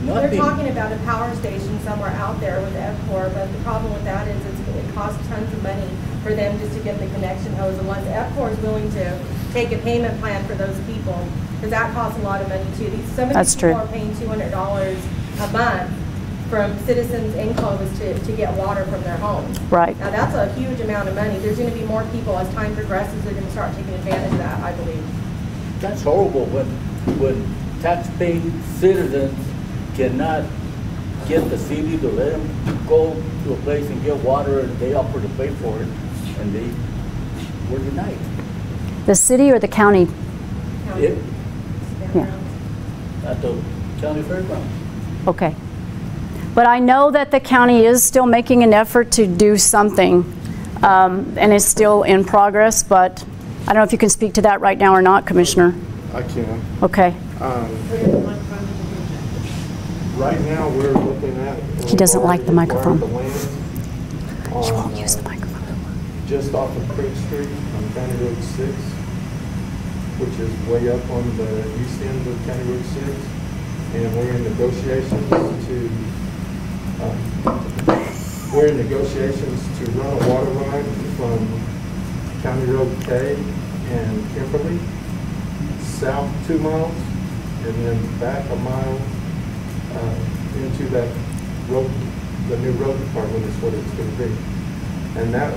Speaker 3: Nothing.
Speaker 2: They're talking about a power station somewhere out there with EPCOR, but the problem with that is it costs tons of money for them just to get the connection hose. Unless EPCOR is willing to take a payment plan for those people, because that costs a lot of money too. Some of these people are paying $200 a month from citizens in Clovis to get water from their homes.
Speaker 1: Right.
Speaker 2: Now that's a huge amount of money. There's going to be more people as time progresses. They're going to start taking advantage of that, I believe.
Speaker 3: That's horrible when tax-paying citizens cannot get the city to let them go to a place and get water, and they offer to pay for it, and they were denied.
Speaker 1: The city or the county?
Speaker 2: County.
Speaker 1: Yeah.
Speaker 3: At the county fairground.
Speaker 1: Okay. But I know that the county is still making an effort to do something, and it's still in progress, but I don't know if you can speak to that right now or not, Commissioner.
Speaker 6: I can.
Speaker 1: Okay.
Speaker 6: Right now, we're looking at...
Speaker 1: He doesn't like the microphone.
Speaker 6: He won't use the microphone. Just off of Creek Street on County Road 6, which is way up on the east end of County Road 6. And we're in negotiations to run a water line from County Road K and Kimberly south 2 miles and then back a mile into that road, the new road department is what it's going to be. And that,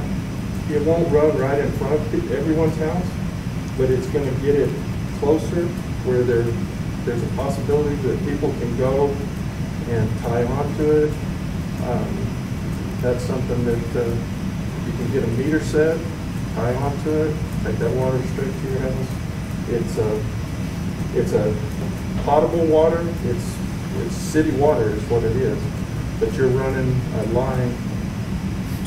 Speaker 6: it won't run right in front of everyone's house, but it's going to get it closer where there's a possibility that people can go and tie onto it. That's something that you can get a meter set, tie onto it, take that water straight to your house. It's a potable water. It's city water is what it is, but you're running a line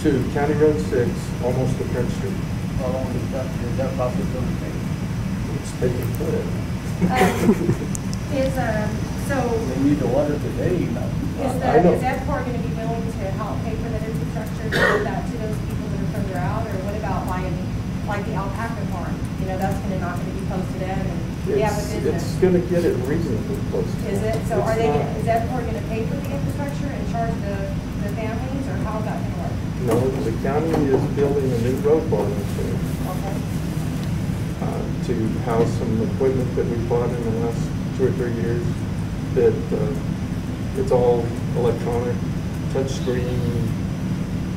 Speaker 6: to County Road 6, almost to Prince Street.
Speaker 3: How long is that possibly going to take?
Speaker 6: It's taking foot.
Speaker 2: So,
Speaker 3: They need the water today, now.
Speaker 6: I know.
Speaker 2: is EPCOR going to be willing to help pay for that infrastructure to give that to those people that are further out? Or what about like the alpaca farm? You know, that's not going to be close to them and we have a business.
Speaker 6: It's going to get it reasonably close to
Speaker 2: Is it? So
Speaker 6: It's not-
Speaker 2: is EPCOR going to pay for the infrastructure and charge the families, or how's that going to work?
Speaker 6: No, the county is building a new road barn there,
Speaker 2: Okay.
Speaker 6: to house some equipment that we bought in the last 2 or 3 years. That it's all electronic, touch screen,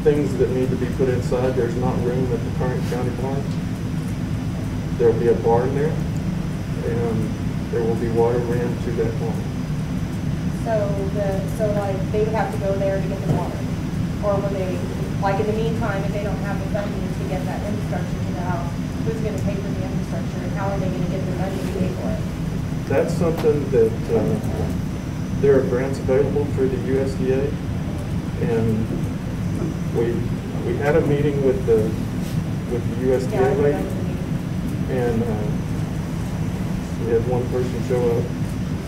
Speaker 6: things that need to be put inside. There's not room at the current county barn. There'll be a barn there, and there will be water ran to that barn.
Speaker 2: So like they would have to go there to get the water, or will they, like in the meantime, if they don't have the funding to get that infrastructure to the house, who's going to pay for the infrastructure, and how are they going to get the money to pay for it?
Speaker 6: That's something that there are grants available through the USDA, and we had a meeting with the USDA
Speaker 2: Yeah, I
Speaker 6: lady,
Speaker 2: remember the meeting.
Speaker 6: and we had one person show up.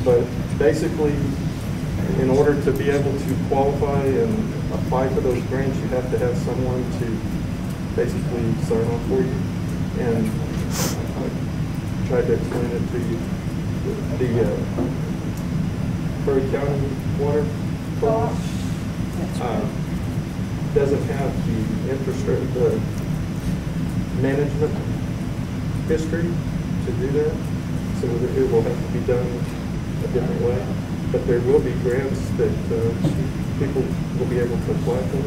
Speaker 6: But basically, in order to be able to qualify and apply for those grants, you have to have someone to basically sign off for you. And I tried to explain it to you. The Curry County Water Program doesn't have the infrastructure, the management history to do that, so it will have to be done a different way. But there will be grants that people will be able to apply for,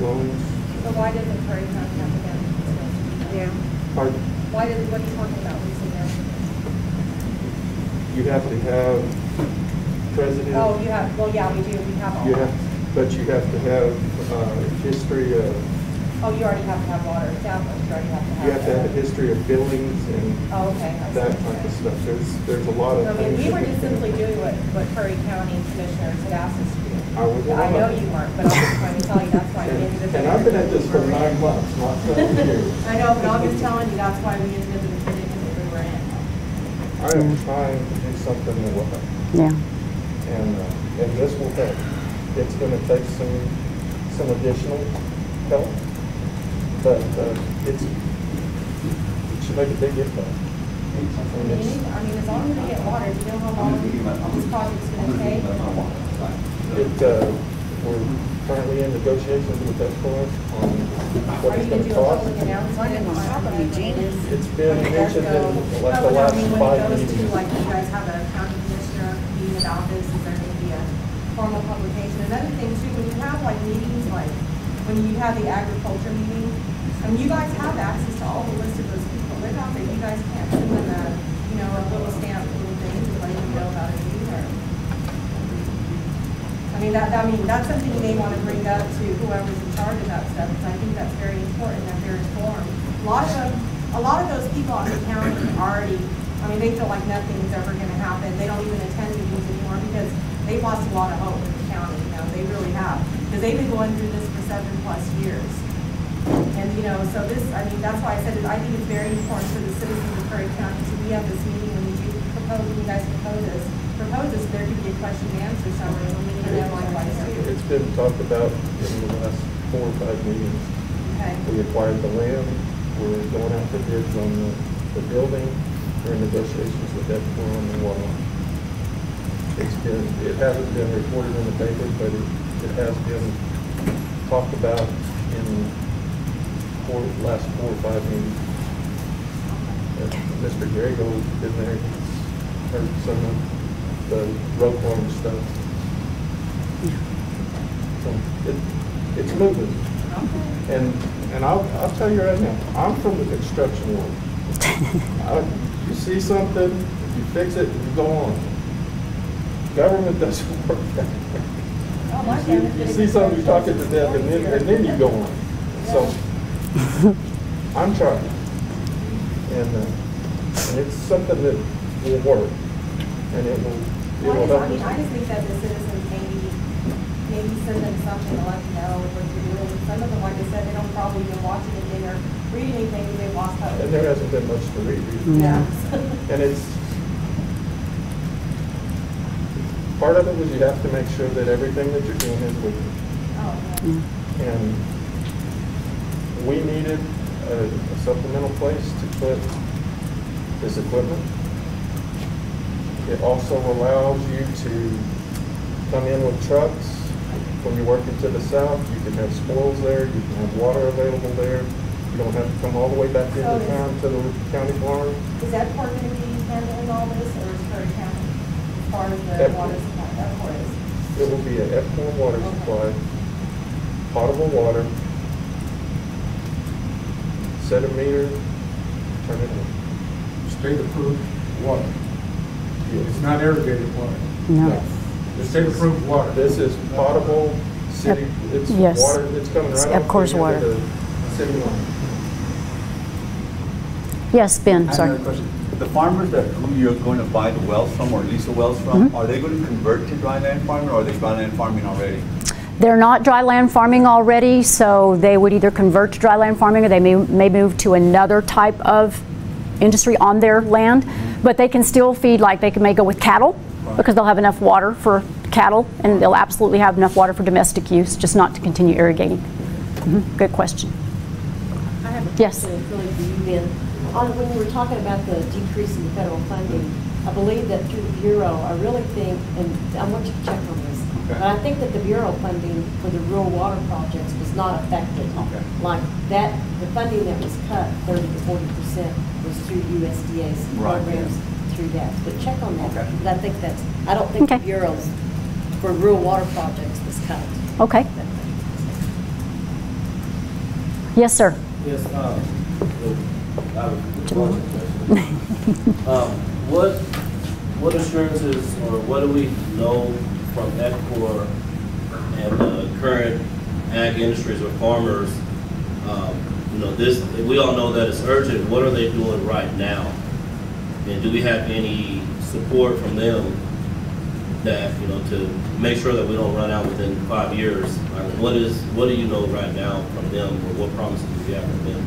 Speaker 6: loans.
Speaker 2: So why doesn't Curry County have the benefits? Yeah.
Speaker 6: Pardon?
Speaker 2: What are you talking about leasing them?
Speaker 6: You have to have president.
Speaker 2: Oh, you have, well, yeah, we do, we have all
Speaker 6: You
Speaker 2: that.
Speaker 6: have, but you have to have history of.
Speaker 2: Oh, you already have to have water established, you already have to have.
Speaker 6: You have to have a history of billings and
Speaker 2: Oh, okay. I see
Speaker 6: that
Speaker 2: what you're
Speaker 6: type of
Speaker 2: saying.
Speaker 6: stuff. There's a lot of
Speaker 2: I mean,
Speaker 6: things.
Speaker 2: we
Speaker 6: that
Speaker 2: were just
Speaker 6: can-
Speaker 2: simply doing what Curry County commissioners had asked us to do.
Speaker 6: I was one
Speaker 2: I
Speaker 6: of
Speaker 2: know
Speaker 6: them.
Speaker 2: you weren't, but I'm just trying to tell you, that's why we ended up.
Speaker 6: And I've been at this for 9 months, not 7 years.
Speaker 2: I know, but I'm just telling you, that's why we ended up in the predicament that we were in.
Speaker 6: I am trying to do something that will help,
Speaker 1: Yeah.
Speaker 6: and this will help. It's going to take some additional help, but it should make a big impact.
Speaker 2: I mean, as long as we get water, do you know how long this project's gonna take?
Speaker 6: We're currently in negotiations with EPCOR on what
Speaker 2: Are
Speaker 6: it's
Speaker 2: you
Speaker 6: going
Speaker 2: gonna
Speaker 6: to
Speaker 2: do a
Speaker 6: cost.
Speaker 2: public announcement?
Speaker 6: It's been mentioned in like the
Speaker 2: No,
Speaker 6: last
Speaker 2: I mean,
Speaker 6: 5
Speaker 2: when it goes to,
Speaker 6: meetings.
Speaker 2: like, you guys have a county commissioner meeting about this, is there gonna be a formal publication? Another thing too, when you have like meetings, like, when you have the agriculture meeting, and you guys have access to all the list of those people that live out there, you guys can't send them a, you know, a little stamp, little thing to let them know about it either. I mean, that's something you may want to bring up to whoever's in charge of that stuff, because I think that's very important that they're informed. A lot of those people out in the county already, I mean, they feel like nothing's ever going to happen. They don't even attend meetings anymore because they've lost a lot of hope with the county, you know, they really have. Because they've been going through this for 7+ years. And, you know, so this, I mean, that's why I said I think it's very important for the citizens of Curry County to be at this meeting when you propose, when you guys propose this, there could be a question and answer summary when we can have likewise too.
Speaker 6: It's been talked about in the last 4 or 5 meetings.
Speaker 2: Okay.
Speaker 6: We acquired the land, we're going out for bids on the building, we're in negotiations with EPCOR on the water. It hasn't been reported in the paper, but it has been talked about in last 4 or 5 meetings. Mr. Grego been there, he's heard some of the road farm stuff. So it's moving.
Speaker 2: Okay.
Speaker 6: And I'll tell you right now, I'm from the construction world. You see something, you fix it, you go on. Government doesn't work that way.
Speaker 2: Oh, my goodness.
Speaker 6: You see something, you're talking to them, and then you go on. So, I'm trying. And it's something that will work. And it will
Speaker 2: Well, I
Speaker 6: help
Speaker 2: mean, I
Speaker 6: us.
Speaker 2: just think that the citizens maybe maybe send them something to let them know what you're doing. Some of them, like I said, they don't probably even watch anything or read anything because they've lost hope.
Speaker 6: And there hasn't been much to read.
Speaker 1: Yeah.
Speaker 6: And it's, part of it was you have to make sure that everything that you're doing is legal.
Speaker 2: Oh, yeah.
Speaker 6: And we needed a supplemental place to put this equipment. It also allows you to come in with trucks. When you're working to the south, you can have spoils there, you can have water available there. You don't have to come all the way back into town to the county farm.
Speaker 2: Is that part going to be handling all this, or is Curry County as far as the water supply? That part is.
Speaker 6: It will be an F4 water supply, potable water, set a meter, turn it on.
Speaker 7: State-approved water.
Speaker 6: Yes.
Speaker 7: It's not irrigated water.
Speaker 1: No.
Speaker 7: The state-approved water.
Speaker 6: This is potable city, it's
Speaker 1: Yes.
Speaker 6: water, it's coming
Speaker 1: It's
Speaker 6: right off
Speaker 1: Epcor's
Speaker 6: the end of
Speaker 1: water.
Speaker 6: the city line.
Speaker 1: Yes, Ben,
Speaker 4: I have
Speaker 1: sorry.
Speaker 4: another question. The farmers that who you're going to buy the wells from or lease the wells from, are they going to convert to dry land farming, or are they dry land farming already?
Speaker 1: They're not dry land farming already, so they would either convert to dry land farming or they may move to another type of industry on their land. But they can still feed, like they may go with cattle because they'll have enough water for cattle, and they'll absolutely have enough water for domestic use, just not to continue irrigating. Good question.
Speaker 8: I have a
Speaker 1: Yes.
Speaker 8: question really for you, Ben. When you were talking about the decrease in federal funding, I believe that through the Bureau, I really think, and I want you to check on this, but I think that the Bureau funding for the rural water projects was not affected.
Speaker 4: Okay.
Speaker 8: Like that, the funding that was cut, 30 to 40%, was through USDA's
Speaker 4: Right,
Speaker 8: programs through that. But check on that.
Speaker 4: Okay.
Speaker 8: Because I think I don't think
Speaker 1: Okay.
Speaker 8: the Bureau's for rural water projects was cut.
Speaker 1: Okay. Yes, sir.
Speaker 9: Yes, I have a question. What assurances or what do we know from EPCOR and current ag industries or farmers? We all know that it's urgent. What are they doing right now? And do we have any support from them that, to make sure that we don't run out within 5 years? What do you know right now from them, or what promises do you have from them?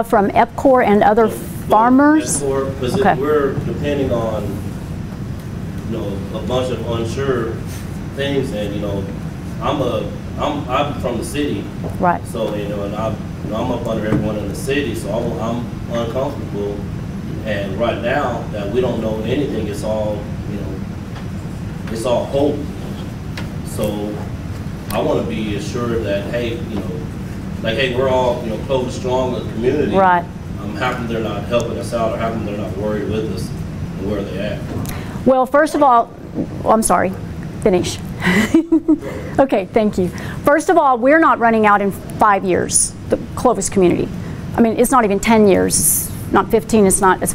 Speaker 1: From EPCOR and other farmers?
Speaker 9: Because
Speaker 1: Okay.
Speaker 9: we're depending on, a bunch of unsure things, and I'm from the city,
Speaker 1: Right.
Speaker 9: so and I'm up under everyone in the city, so I'm uncomfortable. And right now that we don't know anything, it's all it's all hope. So I want to be assured that hey, hey, we're all close and strong as a community.
Speaker 1: Right.
Speaker 9: How come they're not helping us out, or how come they're not worried with us, and where are they at?
Speaker 1: Well, first of all, I'm sorry, finish. Okay, thank you. First of all, we're not running out in 5 years, the Clovis community. I mean, it's not even 10 years, it's not 15, it's not, it's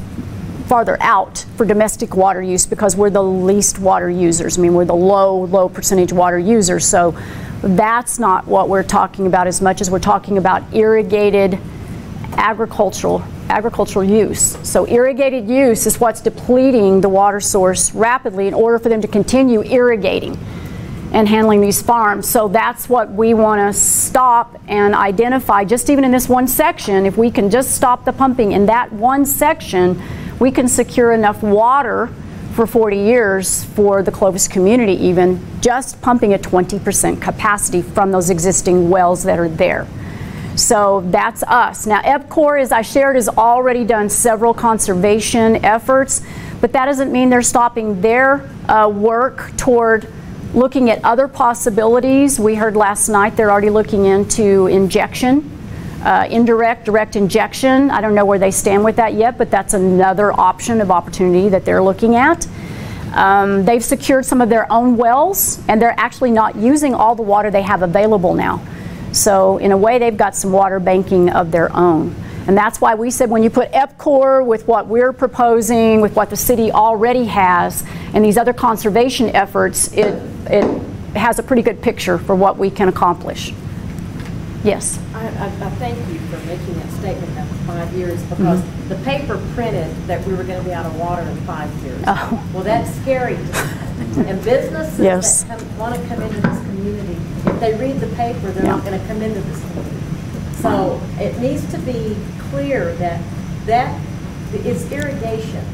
Speaker 1: farther out for domestic water use because we're the least water users. I mean, we're the low percentage water users, so that's not what we're talking about as much as we're talking about irrigated agricultural use. So irrigated use is what's depleting the water source rapidly in order for them to continue irrigating and handling these farms. So that's what we want to stop and identify. Just even in this one section, if we can just stop the pumping in that one section, we can secure enough water for 40 years for the Clovis community, even just pumping at 20% capacity from those existing wells that are there. So that's us. Now EPCOR, as I shared, has already done several conservation efforts, but that doesn't mean they're stopping their work toward looking at other possibilities. We heard last night they're already looking into injection, direct injection. I don't know where they stand with that yet, but that's another option of opportunity that they're looking at. They've secured some of their own wells, and they're actually not using all the water they have available now. So in a way, they've got some water banking of their own. And that's why we said when you put EPCOR with what we're proposing, with what the city already has, and these other conservation efforts, it has a pretty good picture for what we can accomplish. Yes?
Speaker 8: I thank you for making that statement about 5 years, because the paper printed that we were going to be out of water in 5 years.
Speaker 1: Oh.
Speaker 8: Well, that's scary to me. And businesses
Speaker 1: Yes.
Speaker 8: that want to come into this community community. If they read the paper, they're not going to come into this community. So it needs to be clear that it's irrigation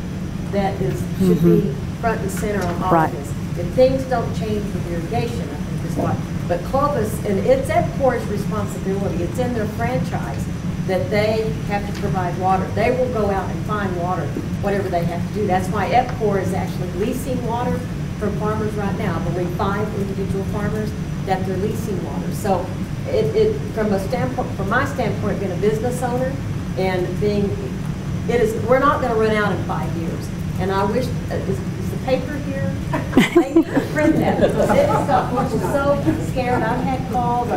Speaker 8: that should be front and center on all of this. If things don't change with irrigation, I think is what. But Clovis, and it's EPCOR's responsibility. It's in their franchise that they have to provide water. They will go out and find water, whatever they have to do. That's why EPCOR is actually leasing water from farmers right now. I believe 5 individual farmers that they're leasing water. So from my standpoint, being a business owner and we're not going to run out in 5 years. And I wish, is the paper here? Maybe print that, because it was so scared. I've had calls,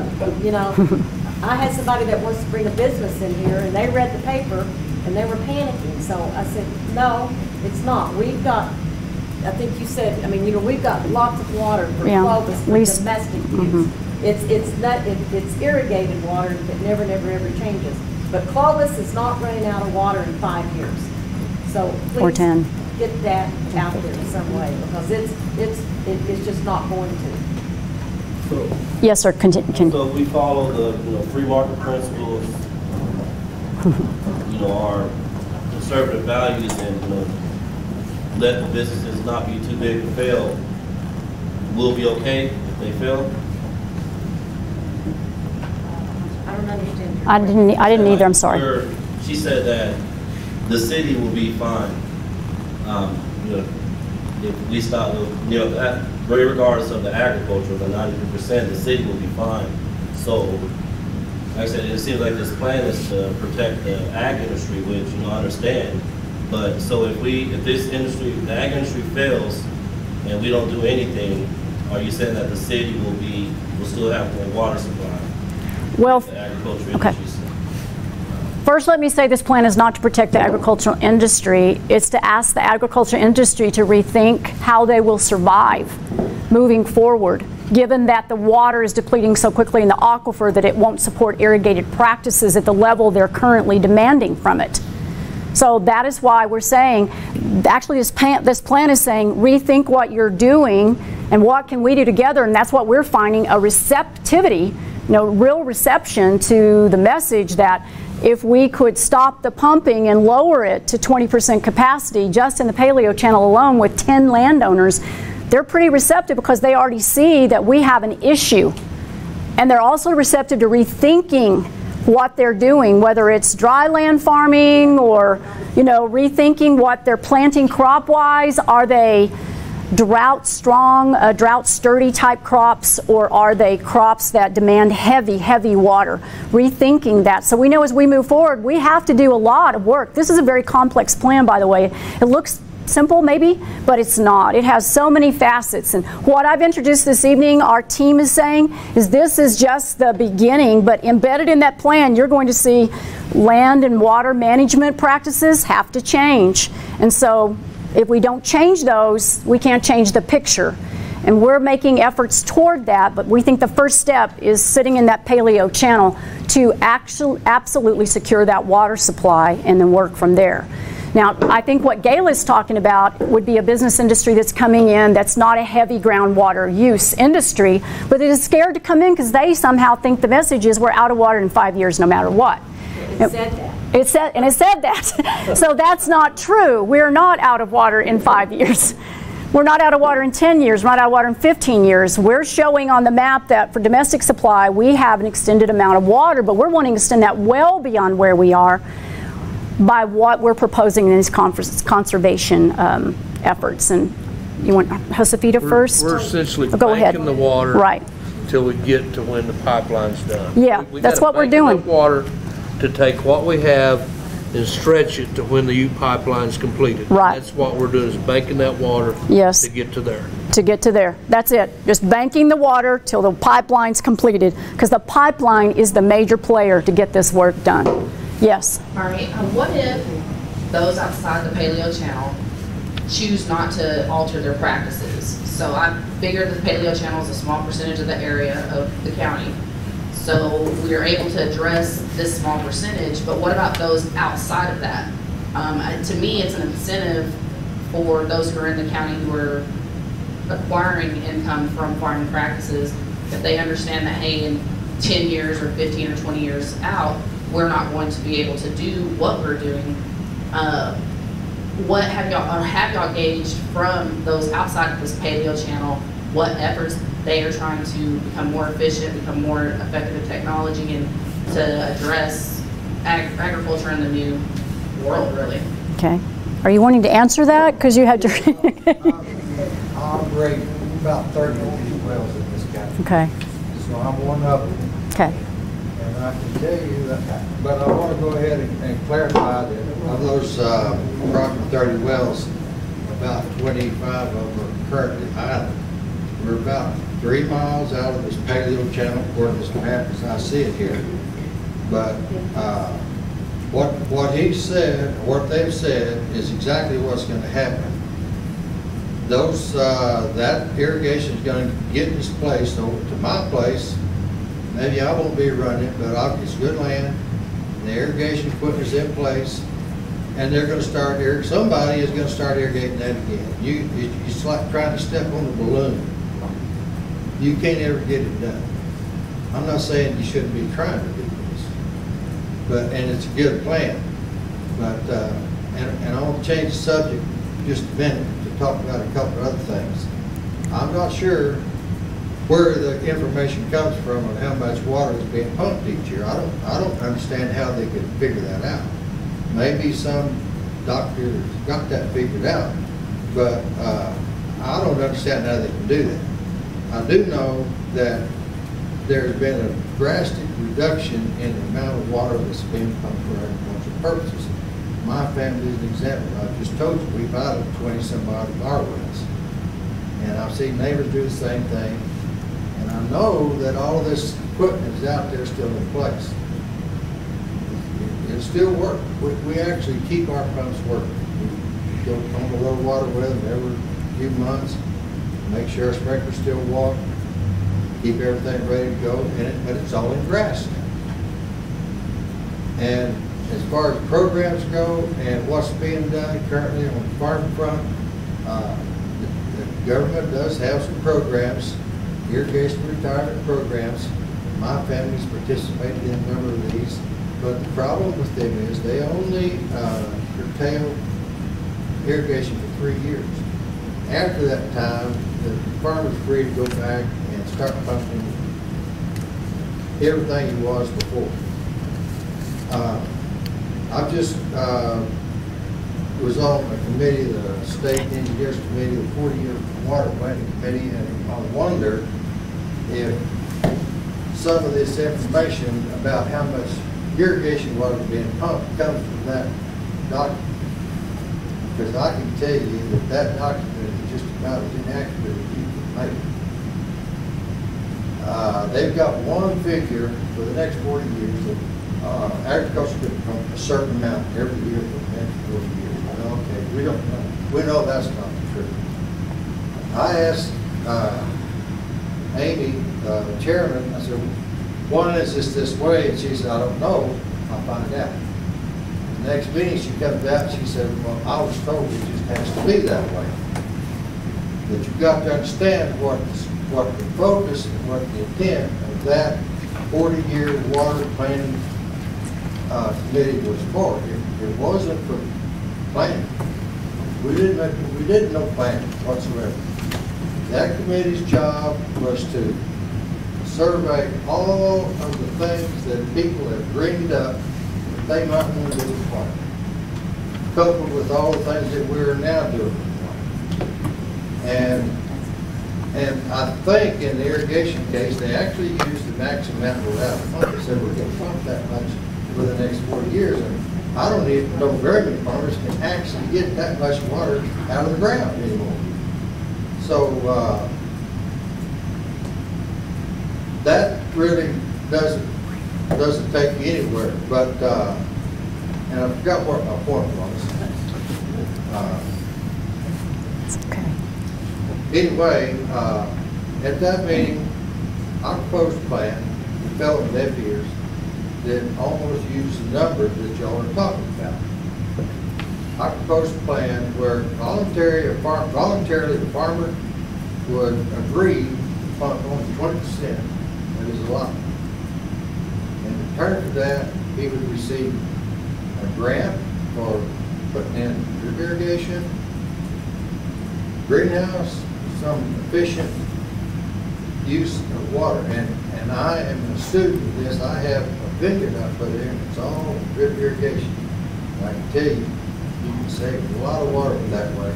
Speaker 8: I had somebody that wants to bring a business in here, and they read the paper, and they were panicking. So I said, no, it's not. We've got, I think you said, we've got lots of water for Clovis for domestic use. It's irrigated water that never ever changes. But Clovis is not running out of water in 5 years. So please
Speaker 1: or 10.
Speaker 8: Get that out there in some way, because it's just not going to.
Speaker 9: So,
Speaker 1: yes, sir.
Speaker 9: So if we follow the free market principles, our conservative values, and let the businesses not be too big to fail, we'll be okay if they fail.
Speaker 8: I don't understand.
Speaker 1: I didn't either. I'm sorry.
Speaker 9: She said that the city will be fine. If we stop, that, regardless of the agriculture, the 93%, the city will be fine. So, like I said, it seems like this plan is to protect the ag industry, which I understand. But so if this industry, the ag industry fails, and we don't do anything, are you saying that the city will still have more water supply?
Speaker 1: Well,
Speaker 9: the agriculture
Speaker 1: okay.
Speaker 9: industry.
Speaker 1: First, let me say this plan is not to protect the agricultural industry. It's to ask the agricultural industry to rethink how they will survive moving forward, given that the water is depleting so quickly in the aquifer that it won't support irrigated practices at the level they're currently demanding from it. So that is why we're saying, actually this plan is saying, rethink what you're doing and what can we do together, and that's what we're finding, a receptivity, real reception to the message that if we could stop the pumping and lower it to 20% capacity just in the Paleo Channel alone with 10 landowners, they're pretty receptive because they already see that we have an issue. And they're also receptive to rethinking what they're doing, whether it's dry land farming or, rethinking what they're planting crop-wise. Are they drought-strong, drought-sturdy type crops, or are they crops that demand heavy water? Rethinking that. So we know as we move forward, we have to do a lot of work. This is a very complex plan, by the way. It looks simple maybe, but it's not. It has so many facets. And what I've introduced this evening, our team is saying, is this is just the beginning, but embedded in that plan, you're going to see land and water management practices have to change. And so if we don't change those, we can't change the picture. And we're making efforts toward that, but we think the first step is sitting in that Paleo Channel to actually absolutely secure that water supply and then work from there. Now, I think what Gail is talking about would be a business industry that's coming in that's not a heavy groundwater use industry, but it is scared to come in because they somehow think the message is we're out of water in 5 years no matter what.
Speaker 8: It said that.
Speaker 1: It said that. So that's not true. We're not out of water in 5 years. We're not out of water in 10 years. We're not out of water in 15 years. We're showing on the map that for domestic supply, we have an extended amount of water, but we're wanting to extend that well beyond where we are by what we're proposing in these conservation efforts. And you want Josefita first?
Speaker 5: We're essentially
Speaker 1: go ahead.
Speaker 5: banking the water
Speaker 1: right
Speaker 5: until we get to when the pipeline's done.
Speaker 1: Yeah, that's what we're doing.
Speaker 5: Enough water to take what we have and stretch it to when the U pipeline's completed.
Speaker 1: Right.
Speaker 5: That's what we're doing, is banking that water to get to there.
Speaker 1: To get to there. That's it. Just banking the water till the pipeline's completed, because the pipeline is the major player to get this work done. Yes?
Speaker 10: All right. What if those outside the Paleo Channel choose not to alter their practices? So I figure the Paleo Channel is a small percentage of the area of the county. So we are able to address this small percentage, but what about those outside of that? To me, it's an incentive for those who are in the county who are acquiring income from farming practices if they understand that, hey, in 10 years or 15 or 20 years out, we're not going to be able to do what we're doing. What have y'all gauged from those outside of this paleo channel, what efforts they are trying to become more efficient, become more effective in technology, and to address agriculture in the new world, really? Okay.
Speaker 1: Are you wanting to answer that? Because you had to.
Speaker 11: I'm rated about 30 of these wells in this county.
Speaker 1: Okay.
Speaker 11: So I'm one of them.
Speaker 1: Okay.
Speaker 11: And I can tell you that, but I want to go ahead and clarify that of those approximately 30 wells, about 25 of them are currently idle. We're about 3 miles out of this paleo channel according to this map as I see it here. But what he said, what they've said is exactly what's going to happen. Those that irrigation is going to get displaced over to my place. Maybe I won't be running it, but it's good land. The irrigation equipment is in place, and they're going to start. Somebody is going to start irrigating that again. It's like trying to step on a balloon. You can't ever get it done. I'm not saying you shouldn't be trying to do this, and it's a good plan. But and I want to change the subject just a minute to talk about a couple of other things. I'm not sure where the information comes from on how much water is being pumped each year. I don't understand how they could figure that out. Maybe some doctor got that figured out, but I don't understand how they can do that. I do know that there's been a drastic reduction in the amount of water that's being pumped for agricultural purposes. My family is an example. I just told you we've out of 20 some odd of our wells, and I've seen neighbors do the same thing. And I know that all of this equipment is out there still in place. It still works. We actually keep our pumps working. We go on a little water with them every few months, make sure our sprinklers still walk, keep everything ready to go, but it's all in grass now. And as far as programs go and what's being done currently on the farm front, the government does have some programs, irrigation retirement programs. My family's participated in a number of these, but the problem with them is they only curtail irrigation for 3 years. After that time, the farmer's free to go back and start pumping everything he was before. I just was on a committee, the State Engineers Committee, the 40-year Water Planning Committee, and I wonder if some of this information about how much irrigation water is being pumped comes from that document. Because I can tell you that that document is just about as inaccurate as you can make it. They've got one figure for the next 40 years that agriculture could pump a certain amount every year for the next 40 years. Well, okay, we don't know. We know that's not the truth. I asked Amy, the chairman, I said, why is this way? And she said, I don't know. I'll find out. The next meeting she comes out and she said, well, I was told it just has to be that way. But you've got to understand what the focus and what the intent of that 40-year water planning committee was for. It wasn't for planning. We didn't know planning whatsoever. That committee's job was to survey all of the things that people have dreamed up that they might want to do with farming, coupled with all the things that we're now doing with farming. And I think in the irrigation case, they actually used the maximum amount without pump. They said we're going to pump that much for the next 40 years. And I don't even know very many farmers can actually get that much water out of the ground anymore. So that really doesn't take you anywhere. But and I forgot what my point was.
Speaker 1: It's okay.
Speaker 11: Anyway, at that meeting, I proposed a plan that fell on deaf ears that almost used the numbers that y'all are talking about. I proposed a plan where voluntarily the farmer would agree pump only 20%, that is a lot. In return for that, he would receive a grant for putting in drip irrigation, greenhouse, some efficient use of water. And I am a student of this. I have a vineyard I put in. It's all drip irrigation. And I can tell you, you can save a lot of water that way.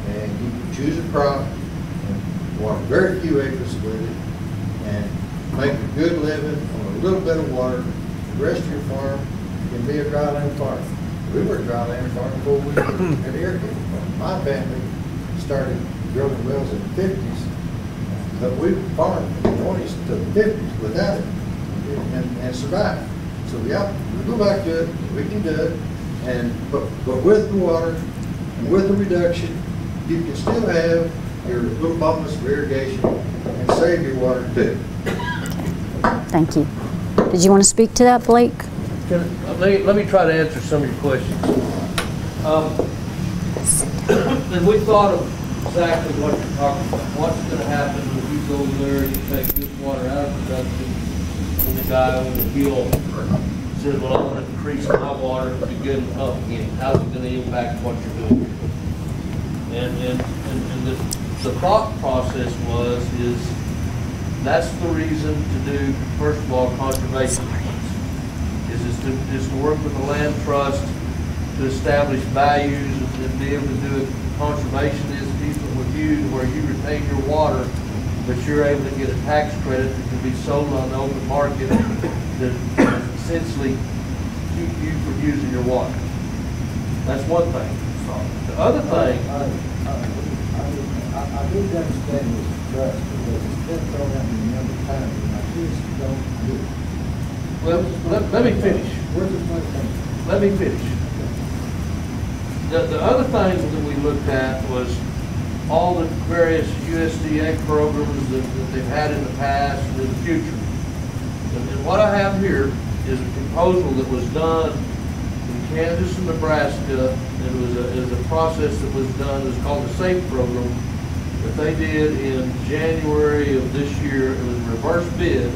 Speaker 11: And you can choose a crop and water very few acres with it and make a good living on a little bit of water. The rest of your farm can be a dryland farm. We were a dryland farm before we had irrigated. My family started drilling wells in the 50s, but we farmed from the 20s to the 50s without it and survived. So yeah, we go back to it, we can do it, but with the water and with the reduction, you can still have your little bonus for irrigation and save your water too.
Speaker 1: Thank you. Did you want to speak to that, Blake?
Speaker 5: Let me try to answer some of your questions. And we thought of exactly what you're talking about. What's going to happen when you go there and you take this water out of production and the guy on the hill says, well, I want to increase my water to begin up again. How's it going to impact what you're doing? And the thought process is that's the reason to do, first of all, conservation is to work with the land trust to establish values and be able to do it. Conservation is dealing with you to where you retain your water, but you're able to get a tax credit that can be sold on the open market that essentially keep you from using your water. That's one thing. The other thing,
Speaker 12: I do understand this trust because it's been thrown at me a number of times and my kids don't do it.
Speaker 5: well, let me finish.
Speaker 12: Where's the money coming from?
Speaker 5: Let me finish. The other thing that we looked at was all the various USDA programs that they've had in the past and in the future. And what I have here is a proposal that was done in Kansas and Nebraska. It was a process that was done. It was called the Sept program that they did in January of this year. It was a reverse bid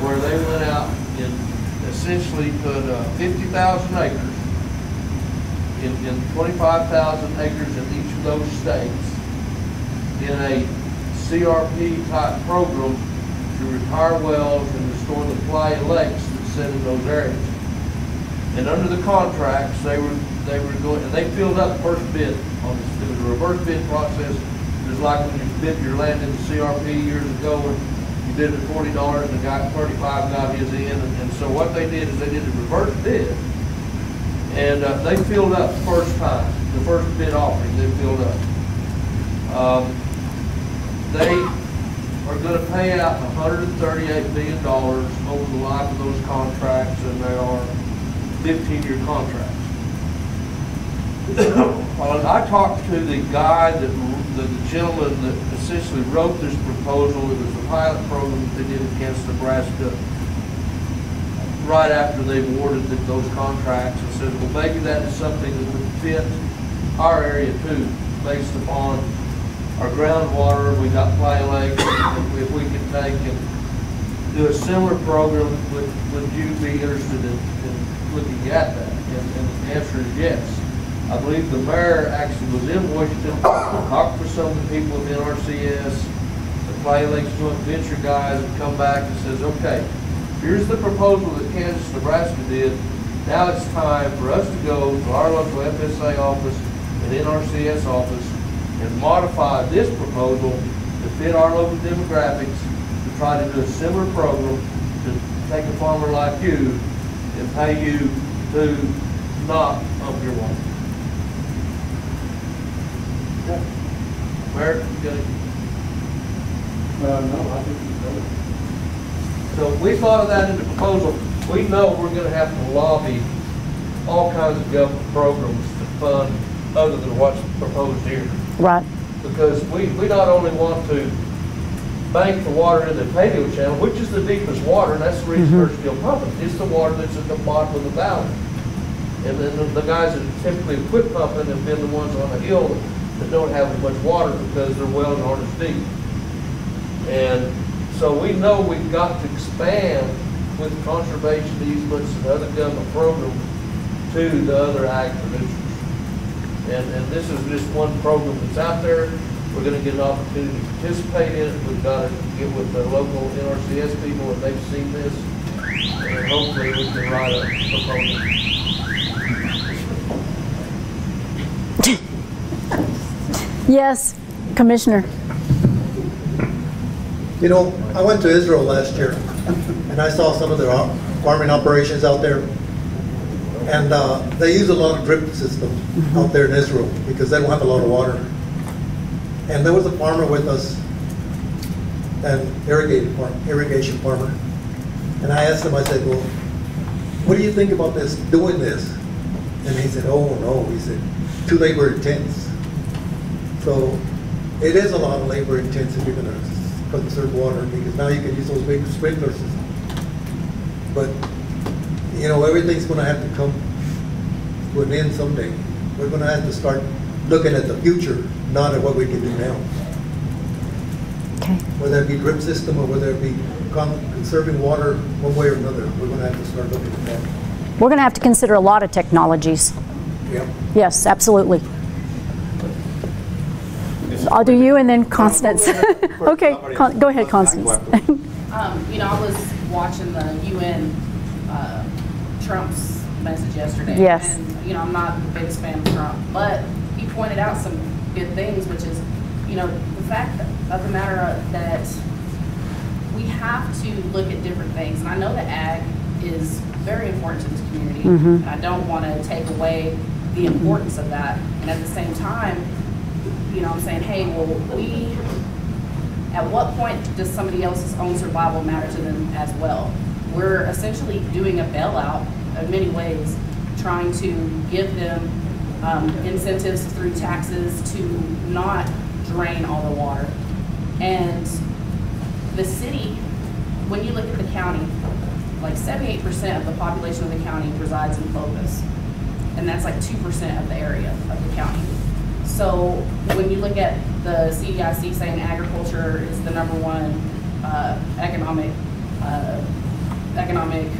Speaker 5: where they went out and essentially put 50,000 acres in 25,000 acres in each of those states in a CRP type program to retire wells and restore the fly lakes that sit in those areas. And under the contracts, they were going, and they filled up the first bid on this. It was a reverse bid process. It was like when you bid your land in the CRP years ago, and you bid it at $40 and the guy 35 got his in. And so what they did is they did a reverse bid, and they filled up the first time, the first bid offering they filled up. They are going to pay out $138 million over the life of those contracts, and they are 15-year contracts. I talked to the guy the gentleman that essentially wrote this proposal. It was a pilot program that they did in Kansas, Nebraska, right after they awarded those contracts, and said, well, maybe that is something that would fit our area too, based upon our groundwater. We got Playa Lake. If we can take and do a similar program, would you be interested in looking at that? And the answer is yes. I believe the mayor actually was in Washington, talked to some of the people of NRCS, the Playa Lakes Joint Venture guys, and come back and says, okay, here's the proposal that Kansas, Nebraska did. Now it's time for us to go to our local FSA office and NRCS office and modify this proposal to fit our local demographics, to try to do a similar program to take a farmer like you and pay you to not pump your water. Mayor, you got it?
Speaker 12: No, I think you know.
Speaker 5: So we thought of that in the proposal. We know we're going to have to lobby all kinds of government programs to fund other than what's proposed here.
Speaker 1: Right.
Speaker 5: Because we not only want to bank the water in the paleo channel, which is the deepest water, and that's the reason we're still pumping. It's the water that's at the bottom of the valley. And then the guys that typically quit pumping have been the ones on the hill that don't have as much water because their wells aren't as deep. And so we know we've got to expand with conservation easements and other government programs to the other ag producers. And this is just one program that's out there. We're going to get an opportunity to participate in it. We've got to get with the local NRCS people and they've seen this. And hopefully we can write a proposal.
Speaker 1: Yes, Commissioner.
Speaker 13: You know, I went to Israel last year, and I saw some of their farming operations out there, and they use a lot of drip system out there in Israel because they don't have a lot of water. And there was a farmer with us, an irrigation farmer, and I asked him, I said, well, what do you think about this, doing this? And he said, oh no, he said, too labor intense. So it is a lot of labor intensive if you're going to conserve water, because now you can use those big sprinkler systems. But, you know, everything's going to have to come to an end someday. We're going to have to start looking at the future, not at what we can do now.
Speaker 1: Okay.
Speaker 13: Whether it be drip system or whether it be conserving water one way or another, we're going to have to start looking at that.
Speaker 1: We're going to have to consider a lot of technologies.
Speaker 13: Yeah.
Speaker 1: Yes, absolutely. I'll do you and then Constance. Okay, go ahead, Constance.
Speaker 10: You know, I was watching the UN Trump's message yesterday.
Speaker 1: Yes.
Speaker 10: And, you know, I'm not the biggest fan of Trump, but he pointed out some good things, which is, you know, the fact of the matter that we have to look at different things. And I know that ag is very important to this community.
Speaker 1: Mm-hmm.
Speaker 10: And I don't want to take away the importance of that. And at the same time, you know, I'm saying, hey, well, at what point does somebody else's own survival matter to them as well? We're essentially doing a bailout in many ways, trying to give them incentives through taxes to not drain all the water. And the city, when you look at the county, like 78% of the population of the county resides in Clovis. And that's like 2% of the area of the county. So when you look at the CDIC saying agriculture is the #1 economic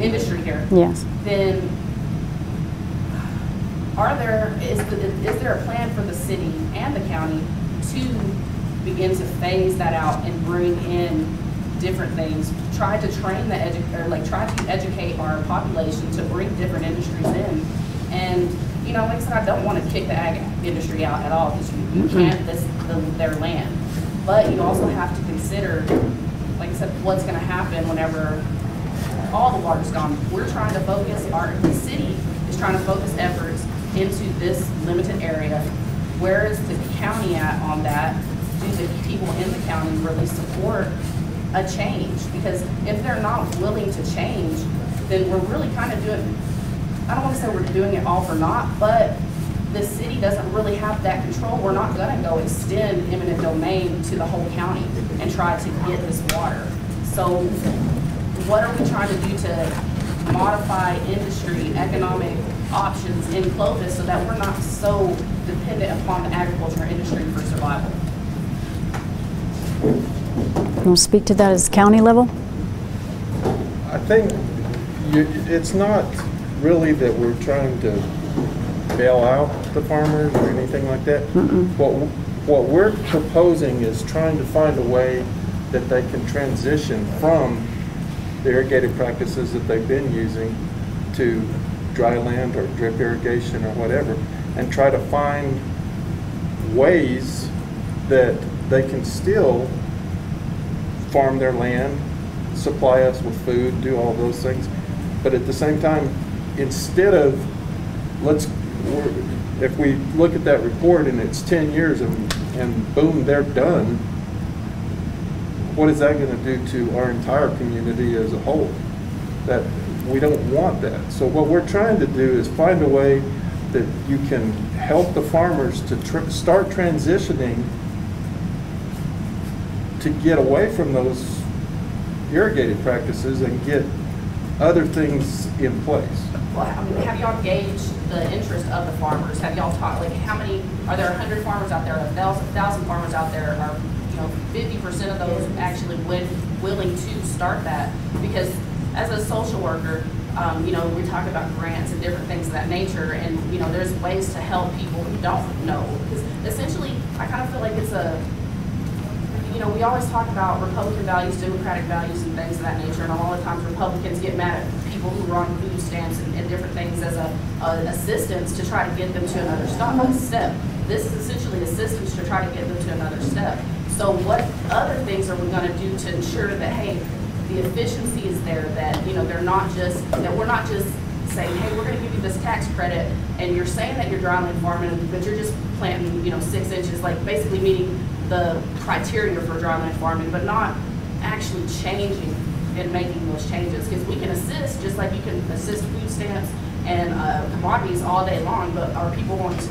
Speaker 10: industry here,
Speaker 1: yes,
Speaker 10: then is there a plan for the city and the county to begin to phase that out and bring in different things, try to train try to educate our population to bring different industries in? And, you know, like I said, I don't want to kick the ag industry out at all, because you can't, this their land. But you also have to consider, like I said, what's going to happen whenever all the water's gone. We're trying to focus, the city is trying to focus efforts into this limited area. Where is the county at on that? Do the people in the county really support a change? Because if they're not willing to change, then we're really kind of doing, I don't want to say we're doing it all for naught, but the city doesn't really have that control. We're not going to go extend eminent domain to the whole county and try to get this water. So what are we trying to do to modify industry, economic options in Clovis so that we're not so dependent upon the agriculture industry for survival?
Speaker 1: You want to speak to that as county level?
Speaker 6: I think it's not really that we're trying to bail out the farmers or anything like that. What we're proposing is trying to find a way that they can transition from the irrigated practices that they've been using to dry land or drip irrigation or whatever, and try to find ways that they can still farm their land, supply us with food, do all those things. But at the same time, instead of, if we look at that report and it's 10 years and boom, they're done, what is that going to do to our entire community as a whole? That we don't want that. So what we're trying to do is find a way that you can help the farmers to start transitioning to get away from those irrigated practices and get other things in place.
Speaker 10: Well, I mean, have y'all gauged the interest of the farmers? Have y'all talked, like, how many, are there 100 farmers out there, 1,000 farmers out there? Are, 50% of those actually willing to start that? Because as a social worker, we talk about grants and different things of that nature, and, there's ways to help people who don't know. Because essentially, I kind of feel like it's we always talk about Republican values, Democratic values, and things of that nature, and a lot of times Republicans get mad at people who are on food stamps and different things as a assistance to try to get them to another step. This is essentially assistance to try to get them to another step. So what other things are we going to do to ensure that, hey, the efficiency is there, that, they're not just, that we're not just saying, hey, we're going to give you this tax credit, and you're saying that you're dryland farming, but you're just planting, 6 inches, like basically meeting the criteria for dryland farming, but not actually changing and making those changes. Because we can assist, just like you can assist food stamps and commodities all day long, but are people going to,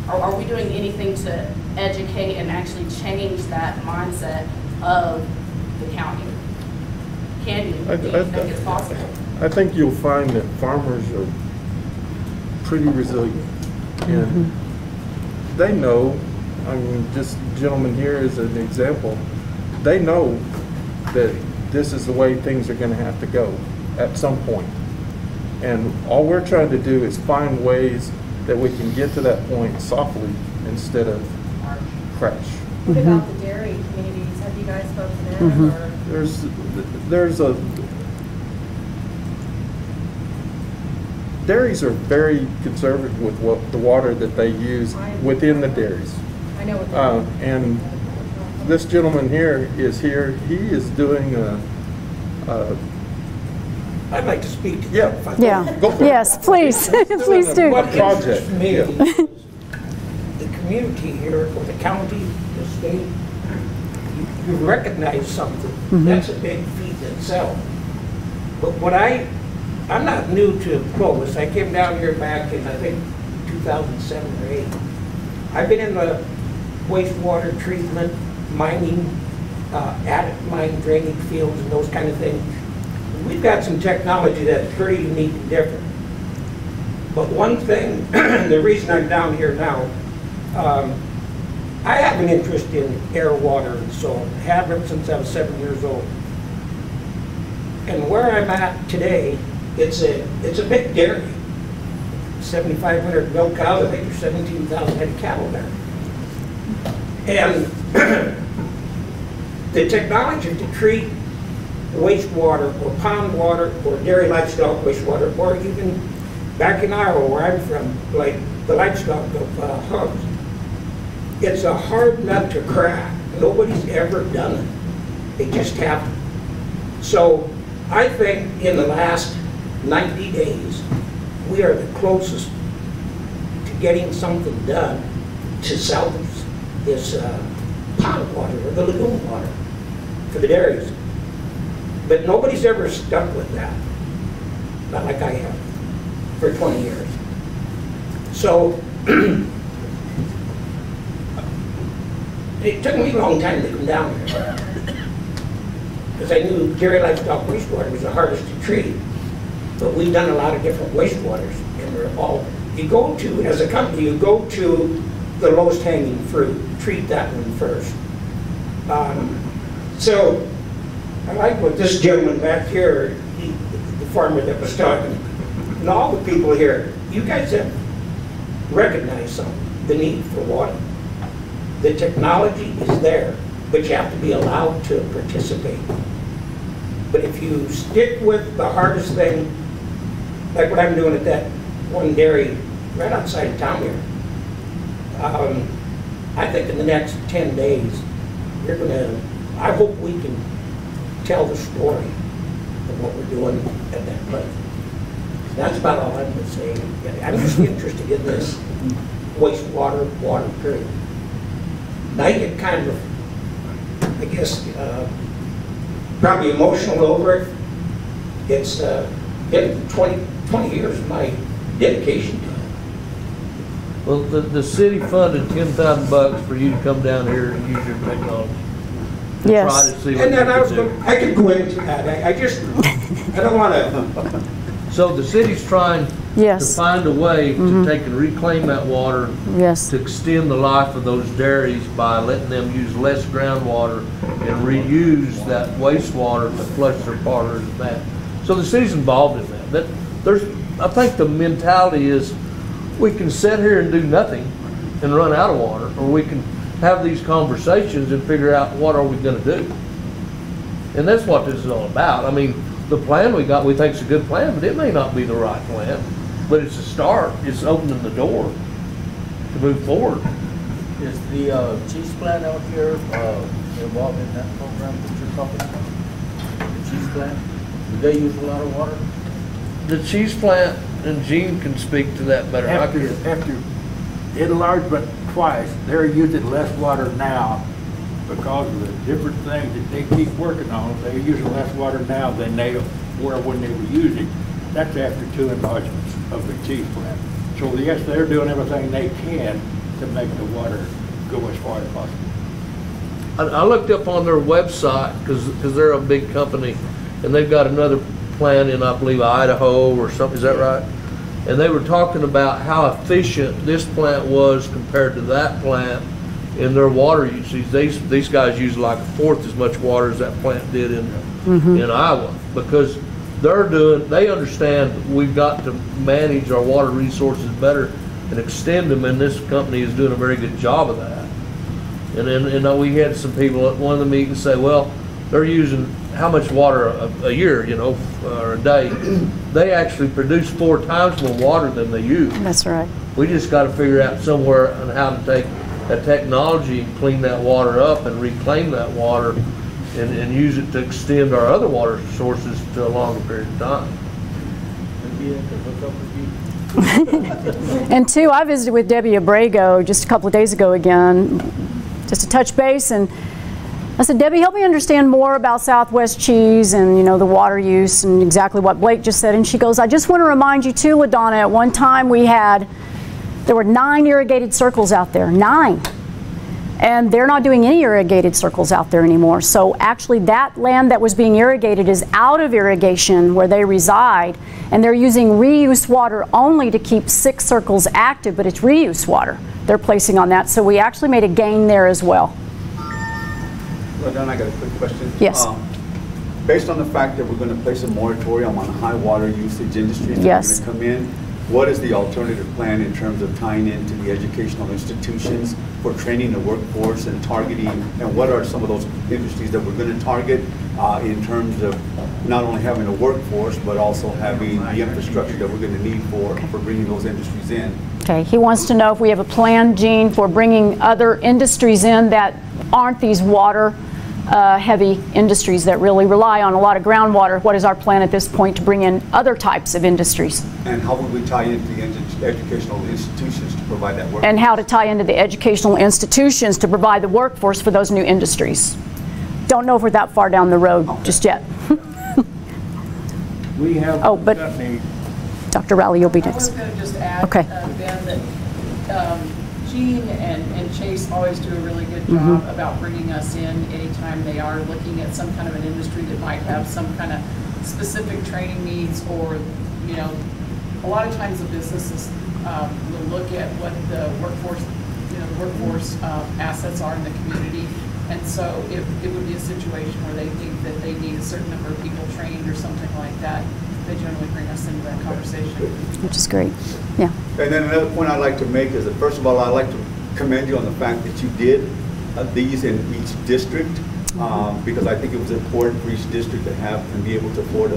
Speaker 10: are we doing anything to educate and actually change that mindset of the county? Can you? Do you think it's possible?
Speaker 6: I think you'll find that farmers are pretty resilient, and they know. I mean, this gentleman here is an example. They know that this is the way things are going to have to go at some point. And all we're trying to do is find ways that we can get to that point softly instead of crash.
Speaker 2: What about the dairy communities? Have you guys spoken to them? Or?
Speaker 6: Dairies are very conservative with the water that they use within the dairies.
Speaker 2: I know what
Speaker 6: and this gentleman here is here. He is doing
Speaker 14: I'd like to speak to
Speaker 1: Yeah.
Speaker 6: Go for
Speaker 1: yes,
Speaker 6: it.
Speaker 1: please. Please do.
Speaker 14: What
Speaker 6: Project.
Speaker 14: interests me is the community here, or the county, the state, you recognize something. That's a big feat itself. But what I'm not new to Clovis. I came down here back in, I think, 2007 or 8. I've been in the wastewater treatment, mining, adit mine drainage fields and those kind of things. We've got some technology that's pretty unique and different. But one thing, the reason I'm down here now, I have an interest in air, water, and soil. I have ever since I was 7 years old. And where I'm at today, it's a big dairy. 7,500 milk cows, I think there's 17,000 head of cattle there. And the technology to treat wastewater or pond water or dairy livestock wastewater, or even back in Iowa where I'm from, like the livestock of hogs, it's a hard nut to crack. Nobody's ever done it. They just haven't. So I think in the last 90 days, we are the closest to getting something done to salvage this pond water or the lagoon water for the dairies. But nobody's ever stuck with that, not like I have, for 20 years. So it took me a long time to come down here because I knew dairy livestock wastewater was the hardest to treat. But we've done a lot of different wastewaters, and they're all, you go to, as a company, you go to the lowest hanging fruit, treat that one first. So I like what this gentleman back here, the farmer that was talking, and all the people here, you guys have recognized the need for water. The technology is there, but you have to be allowed to participate. But if you stick with the hardest thing, like what I'm doing at that one dairy right outside of town here, I think in the next 10 days, you're gonna, I hope we can tell the story of what we're doing at that place. That's about all I'm gonna say. I'm just interested in this wastewater, water period. And I get kind of, I guess, probably emotional over it. It's been 20 years of my dedication to it.
Speaker 5: Well, the city funded $10,000 for you to come down here and use your technology. to
Speaker 1: Yes.
Speaker 5: try to see what
Speaker 14: And then
Speaker 5: we can do.
Speaker 14: I could go into that. I just, I don't want to.
Speaker 5: So the city's trying to
Speaker 1: Yes.
Speaker 5: find a way to take and reclaim that water,
Speaker 1: Yes.
Speaker 5: to extend the life of those dairies by letting them use less groundwater and reuse that wastewater to flush their parlors and that. So the city's involved in that. I think the mentality is we can sit here and do nothing and run out of water, or we can have these conversations and figure out what are we going to do. And that's what this is all about. I mean, the plan we got, we think is a good plan, but it may not be the right plan. But it's a start. It's opening the door to move forward.
Speaker 3: Is the cheese plant out here involved in that program that you're talking about? The cheese plant? Do they use a lot of water?
Speaker 5: The cheese plant, and Gene can speak to that better.
Speaker 7: After enlargement twice, they're using less water now because of the different things that they keep working on. They're using less water now than they were when they were using. That's after 2 enlargements of the cheese plant. So yes, they're doing everything they can to make the water go as far as possible.
Speaker 5: I looked up on their website because they're a big company, and they've got another plant in, I believe, Idaho or something. Is that right? And they were talking about how efficient this plant was compared to that plant in their water usage. These guys use like 1/4 as much water as that plant did in Iowa, because they understand we've got to manage our water resources better and extend them, and this company is doing a very good job of that. And then we had some people at one of the meetings say, well, they're using how much water a year, or a day. They actually produce 4 times more water than they use.
Speaker 1: That's right.
Speaker 5: We just got to figure out somewhere on how to take that technology and clean that water up and reclaim that water and use it to extend our other water sources to a longer period of time.
Speaker 3: Maybe I can hook up with you.
Speaker 1: And 2, I visited with Debbie Abrego just a couple of days ago again, just to touch base, and I said, Debbie, help me understand more about Southwest Cheese and, the water use and exactly what Blake just said. And she goes, I just want to remind you too, LaDonna, at one time there were 9 irrigated circles out there, 9. And they're not doing any irrigated circles out there anymore. So actually that land that was being irrigated is out of irrigation where they reside, and they're using reuse water only to keep 6 circles active, but it's reuse water they're placing on that. So we actually made a gain there as well.
Speaker 4: Well, then I got a quick question.
Speaker 1: Yes.
Speaker 4: Based on the fact that we're going to place a moratorium on high water usage industries that
Speaker 1: Yes.
Speaker 4: are going to come in, what is the alternative plan in terms of tying into the educational institutions for training the workforce and targeting, and what are some of those industries that we're going to target in terms of not only having a workforce, but also having the infrastructure that we're going to need for bringing those industries in?
Speaker 1: Okay, he wants to know if we have a plan, Gene, for bringing other industries in that aren't these water heavy industries that really rely on a lot of groundwater. What is our plan at this point to bring in other types of industries?
Speaker 4: And how would we tie into the educational institutions to provide that work?
Speaker 1: And how to tie into the educational institutions to provide the workforce for those new industries. Don't know if we're that far down the road just yet.
Speaker 7: We have
Speaker 1: but Dr. Rowley, you'll be
Speaker 15: I
Speaker 1: next.
Speaker 15: was going to just add,
Speaker 1: Okay.
Speaker 15: Ben, that Gene and Chase always do a really good job about bringing us in anytime they are looking at some kind of an industry that might have some kind of specific training needs, or, a lot of times the businesses will look at what the workforce assets are in the community. And so if it would be a situation where they think that they need a certain number of people trained or something like that, they generally bring us into that conversation.
Speaker 1: Which is great, yeah.
Speaker 4: And then another point I'd like to make is that, first of all, I'd like to commend you on the fact that you did these in each district, because I think it was important for each district to have and be able to afford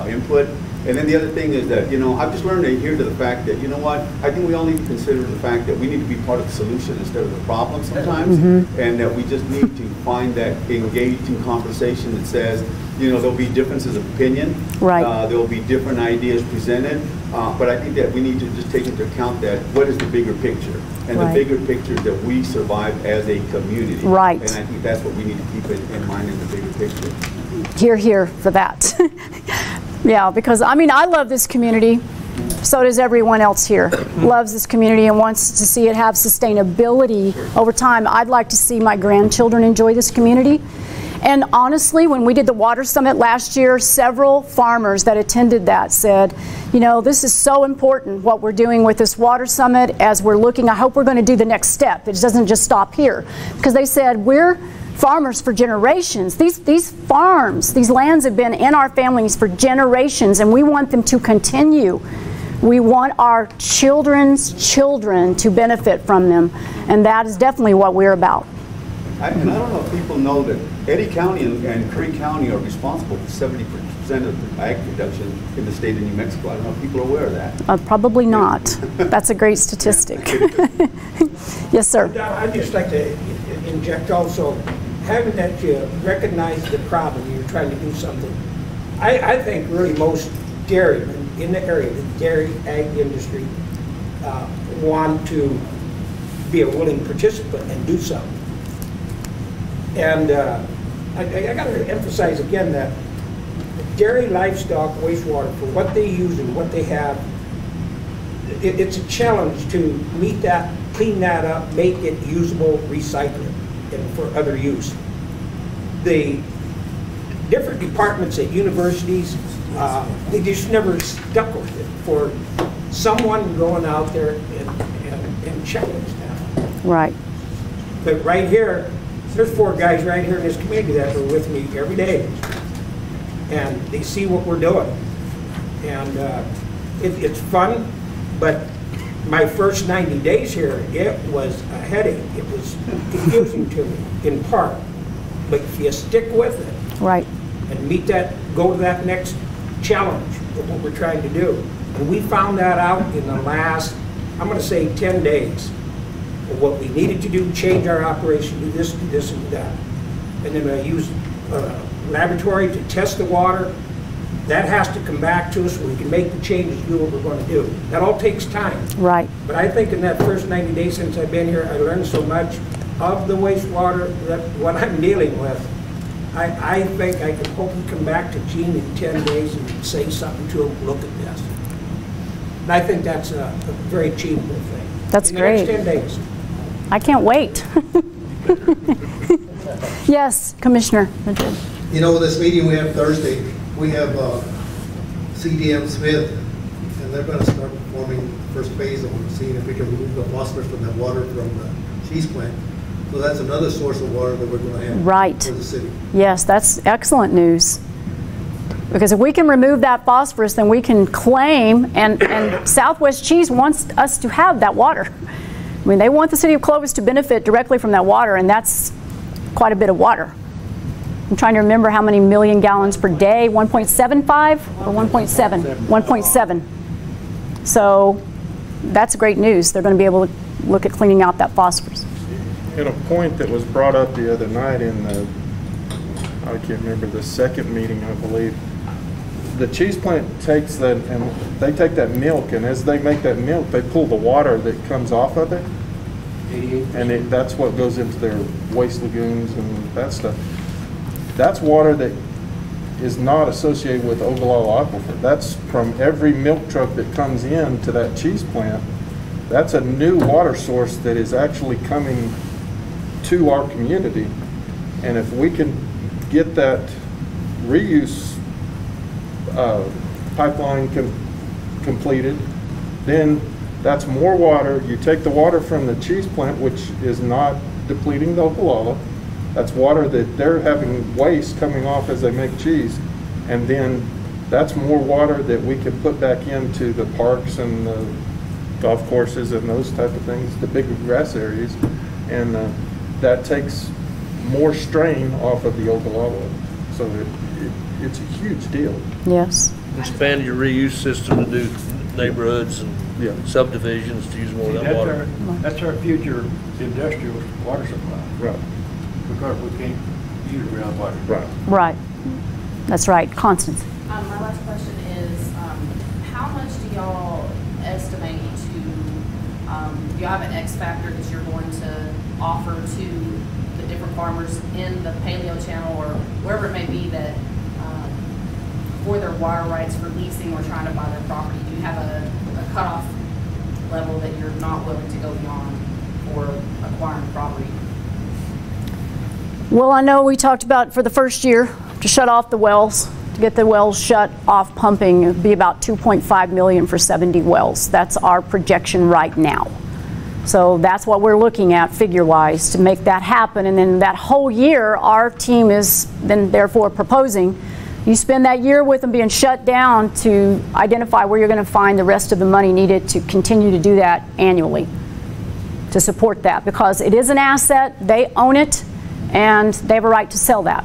Speaker 4: input. And then the other thing is that, I've just learned to adhere to the fact that, I think we all need to consider the fact that we need to be part of the solution instead of the problem sometimes, and that we just need to find that engaging conversation that says, there'll be differences of opinion,
Speaker 1: right.
Speaker 4: There'll be different ideas presented, but I think that we need to just take into account that what is the bigger picture, and
Speaker 1: right.
Speaker 4: the bigger picture is that we survive as a community,
Speaker 1: right.
Speaker 4: And I think that's what we need to keep in mind in the bigger picture.
Speaker 1: Hear, hear for that. Yeah, because I love this community. So does everyone else here. Loves this community and wants to see it have sustainability over time. I'd like to see my grandchildren enjoy this community. And honestly, when we did the water summit last year, several farmers that attended that said, you know, this is so important what we're doing with this water summit as we're looking. I hope we're going to do the next step. It doesn't just stop here. Because they said, we're farmers for generations. These farms, these lands have been in our families for generations, and we want them to continue. We want our children's children to benefit from them, and that is definitely what we're about.
Speaker 4: And I don't know if people know that Eddy County and Creek County are responsible for 70% of the ag production in the state of New Mexico. I don't know if people are aware of that.
Speaker 1: Probably not. That's a great statistic. Yes, sir.
Speaker 14: I'd just like to inject also, having that you recognize the problem, you're trying to do something. I think really most dairymen in the area, the dairy ag industry, want to be a willing participant and do something. And I got to emphasize again that dairy livestock wastewater, for what they use and what they have, it's a challenge to meet that, clean that up, make it usable, recycle it, and for other use. The different departments at universities, they just never stuck with it for someone going out there and checking this down.
Speaker 1: Right.
Speaker 14: But right here, there's 4 guys right here in this community that are with me every day. And they see what we're doing. And it's fun, but my first 90 days here, it was a headache. It was confusing to me, in part. But if you stick with it,
Speaker 1: right,
Speaker 14: and meet that, go to that next challenge of what we're trying to do. And we found that out in the last, I'm going to say 10 days. What we needed to do, change our operation, do this, and that. And then I used a laboratory to test the water. That has to come back to us so we can make the changes, do what we're going to do. That all takes time.
Speaker 1: Right.
Speaker 14: But I think in that first 90 days since I've been here, I learned so much of the wastewater, that what I'm dealing with. I think I can hopefully come back to Gene in 10 days and say something to him, look at this. And I think that's a very achievable thing.
Speaker 1: That's great.
Speaker 14: In the next 10 days.
Speaker 1: I can't wait. Yes, Commissioner Madrid.
Speaker 13: You know, this meeting we have Thursday, we have CDM Smith, and they're going to start performing the first phase on seeing if we can remove the phosphorus from that water from the cheese plant. So that's another source of water that we're going to have
Speaker 1: right
Speaker 13: for the city.
Speaker 1: Yes, that's excellent news. Because if we can remove that phosphorus, then we can claim, and Southwest Cheese wants us to have that water. I mean, they want the city of Clovis to benefit directly from that water, and that's quite a bit of water. I'm trying to remember how many million gallons per day, 1.75 or 1.7? 1.7. So that's great news. They're going to be able to look at cleaning out that phosphorus.
Speaker 6: And a point that was brought up the other night in the, I can't remember, the second meeting, I believe, the cheese plant takes that, and they take that milk, and as they make that milk, they pull the water that comes off of it, and that's what goes into their waste lagoons and that stuff. That's water that is not associated with Ogallala Aquifer. That's from every milk truck that comes in to that cheese plant. That's a new water source that is actually coming to our community. And if we can get that reuse pipeline completed, then that's more water. You take the water from the cheese plant, which is not depleting the Ogallala. That's water that they're having waste coming off as they make cheese. And then that's more water that we can put back into the parks and the golf courses and those type of things, the big grass areas. And that takes more strain off of the Ogallala. So it's a huge deal.
Speaker 1: Yes.
Speaker 5: Expand your reuse system to do neighborhoods and subdivisions to use more of that water.
Speaker 7: That's our future industrial water supply.
Speaker 6: Right.
Speaker 7: Because we can't use groundwater.
Speaker 6: Right.
Speaker 1: Right. That's right. Constance.
Speaker 10: My last question is, how much do y'all estimate to, do y'all have an X factor that you're going to offer to the different farmers in the Paleo Channel or wherever it may be that for their water rights for leasing or trying to buy their property? Do you have a cutoff level that you're not willing to go beyond for acquiring property?
Speaker 1: Well, I know we talked about for the first year to shut off the wells, to get the wells shut off pumping, it would be about $2.5 million for 70 wells. That's our projection right now. So that's what we're looking at figure-wise to make that happen. And then that whole year, our team is then therefore proposing you spend that year with them being shut down to identify where you're going to find the rest of the money needed to continue to do that annually to support that, because it is an asset, they own it, and they have a right to sell that.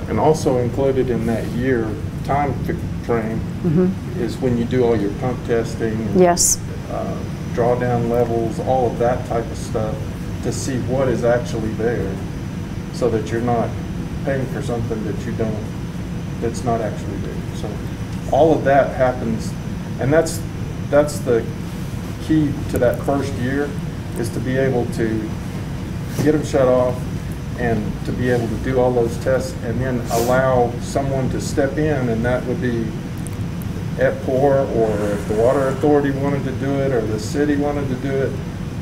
Speaker 6: And also included in that year time frame is when you do all your pump testing, and,
Speaker 1: yes,
Speaker 6: drawdown levels, all of that type of stuff to see what is actually there, so that you're not paying for something that you don't, that's not actually there. So all of that happens, and that's the key to that first year, is to be able to get them shut off and to be able to do all those tests, and then allow someone to step in, and that would be EPCOR, or if the Water Authority wanted to do it, or the city wanted to do it,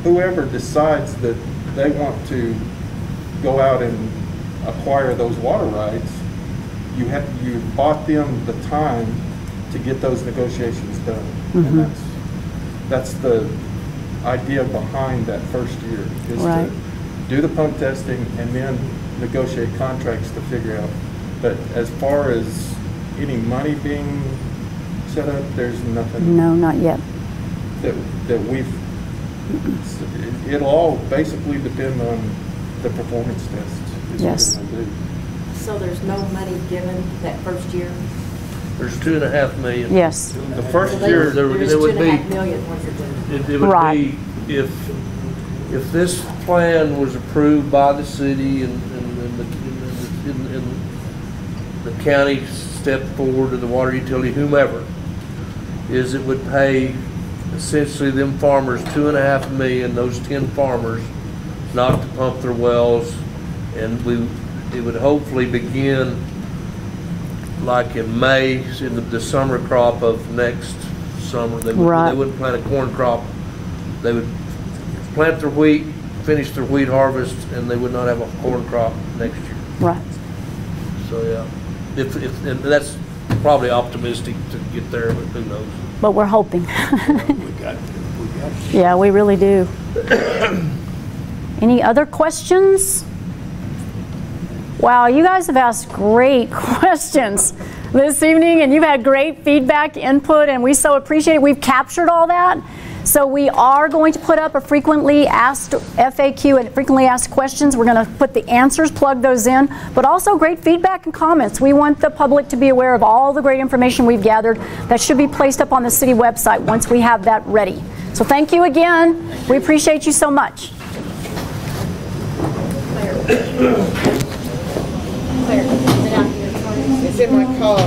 Speaker 6: whoever decides that they want to go out and acquire those water rights, you bought them the time to get those negotiations done. And that's the idea behind that first year, is to do the pump testing and then negotiate contracts to figure out. But as far as any money being set up, there's nothing.
Speaker 1: No, not yet.
Speaker 6: That we've. It'll all basically depend on the performance tests.
Speaker 1: Yes.
Speaker 8: So there's no money given that first year?
Speaker 5: There's $2.5 million.
Speaker 1: Yes.
Speaker 5: The first year there would be.
Speaker 8: $2.5 million worth of doing.
Speaker 5: It would be if this plan was approved by the city and the county stepped forward, to the water utility, whomever, is it would pay essentially them farmers $2.5 million, those 10 farmers, not to pump their wells, and it would hopefully begin like in May, in the summer crop of next summer. They wouldn't plant a corn crop. They would plant their wheat, finish their wheat harvest, and they would not have a corn crop next year.
Speaker 1: Right.
Speaker 5: So yeah, and that's probably optimistic to get there, but who knows?
Speaker 1: But we're hoping.
Speaker 7: We got
Speaker 1: Yeah, we really do. Any other questions? Wow, you guys have asked great questions this evening, and you've had great feedback, input, and we so appreciate it. We've captured all that. So we are going to put up a frequently asked FAQ and frequently asked questions. We're going to put the answers, plug those in, but also great feedback and comments. We want the public to be aware of all the great information we've gathered that should be placed up on the city website once we have that ready. So thank you again. We appreciate you so much.
Speaker 16: It's in my car,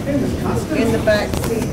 Speaker 16: in the back seat.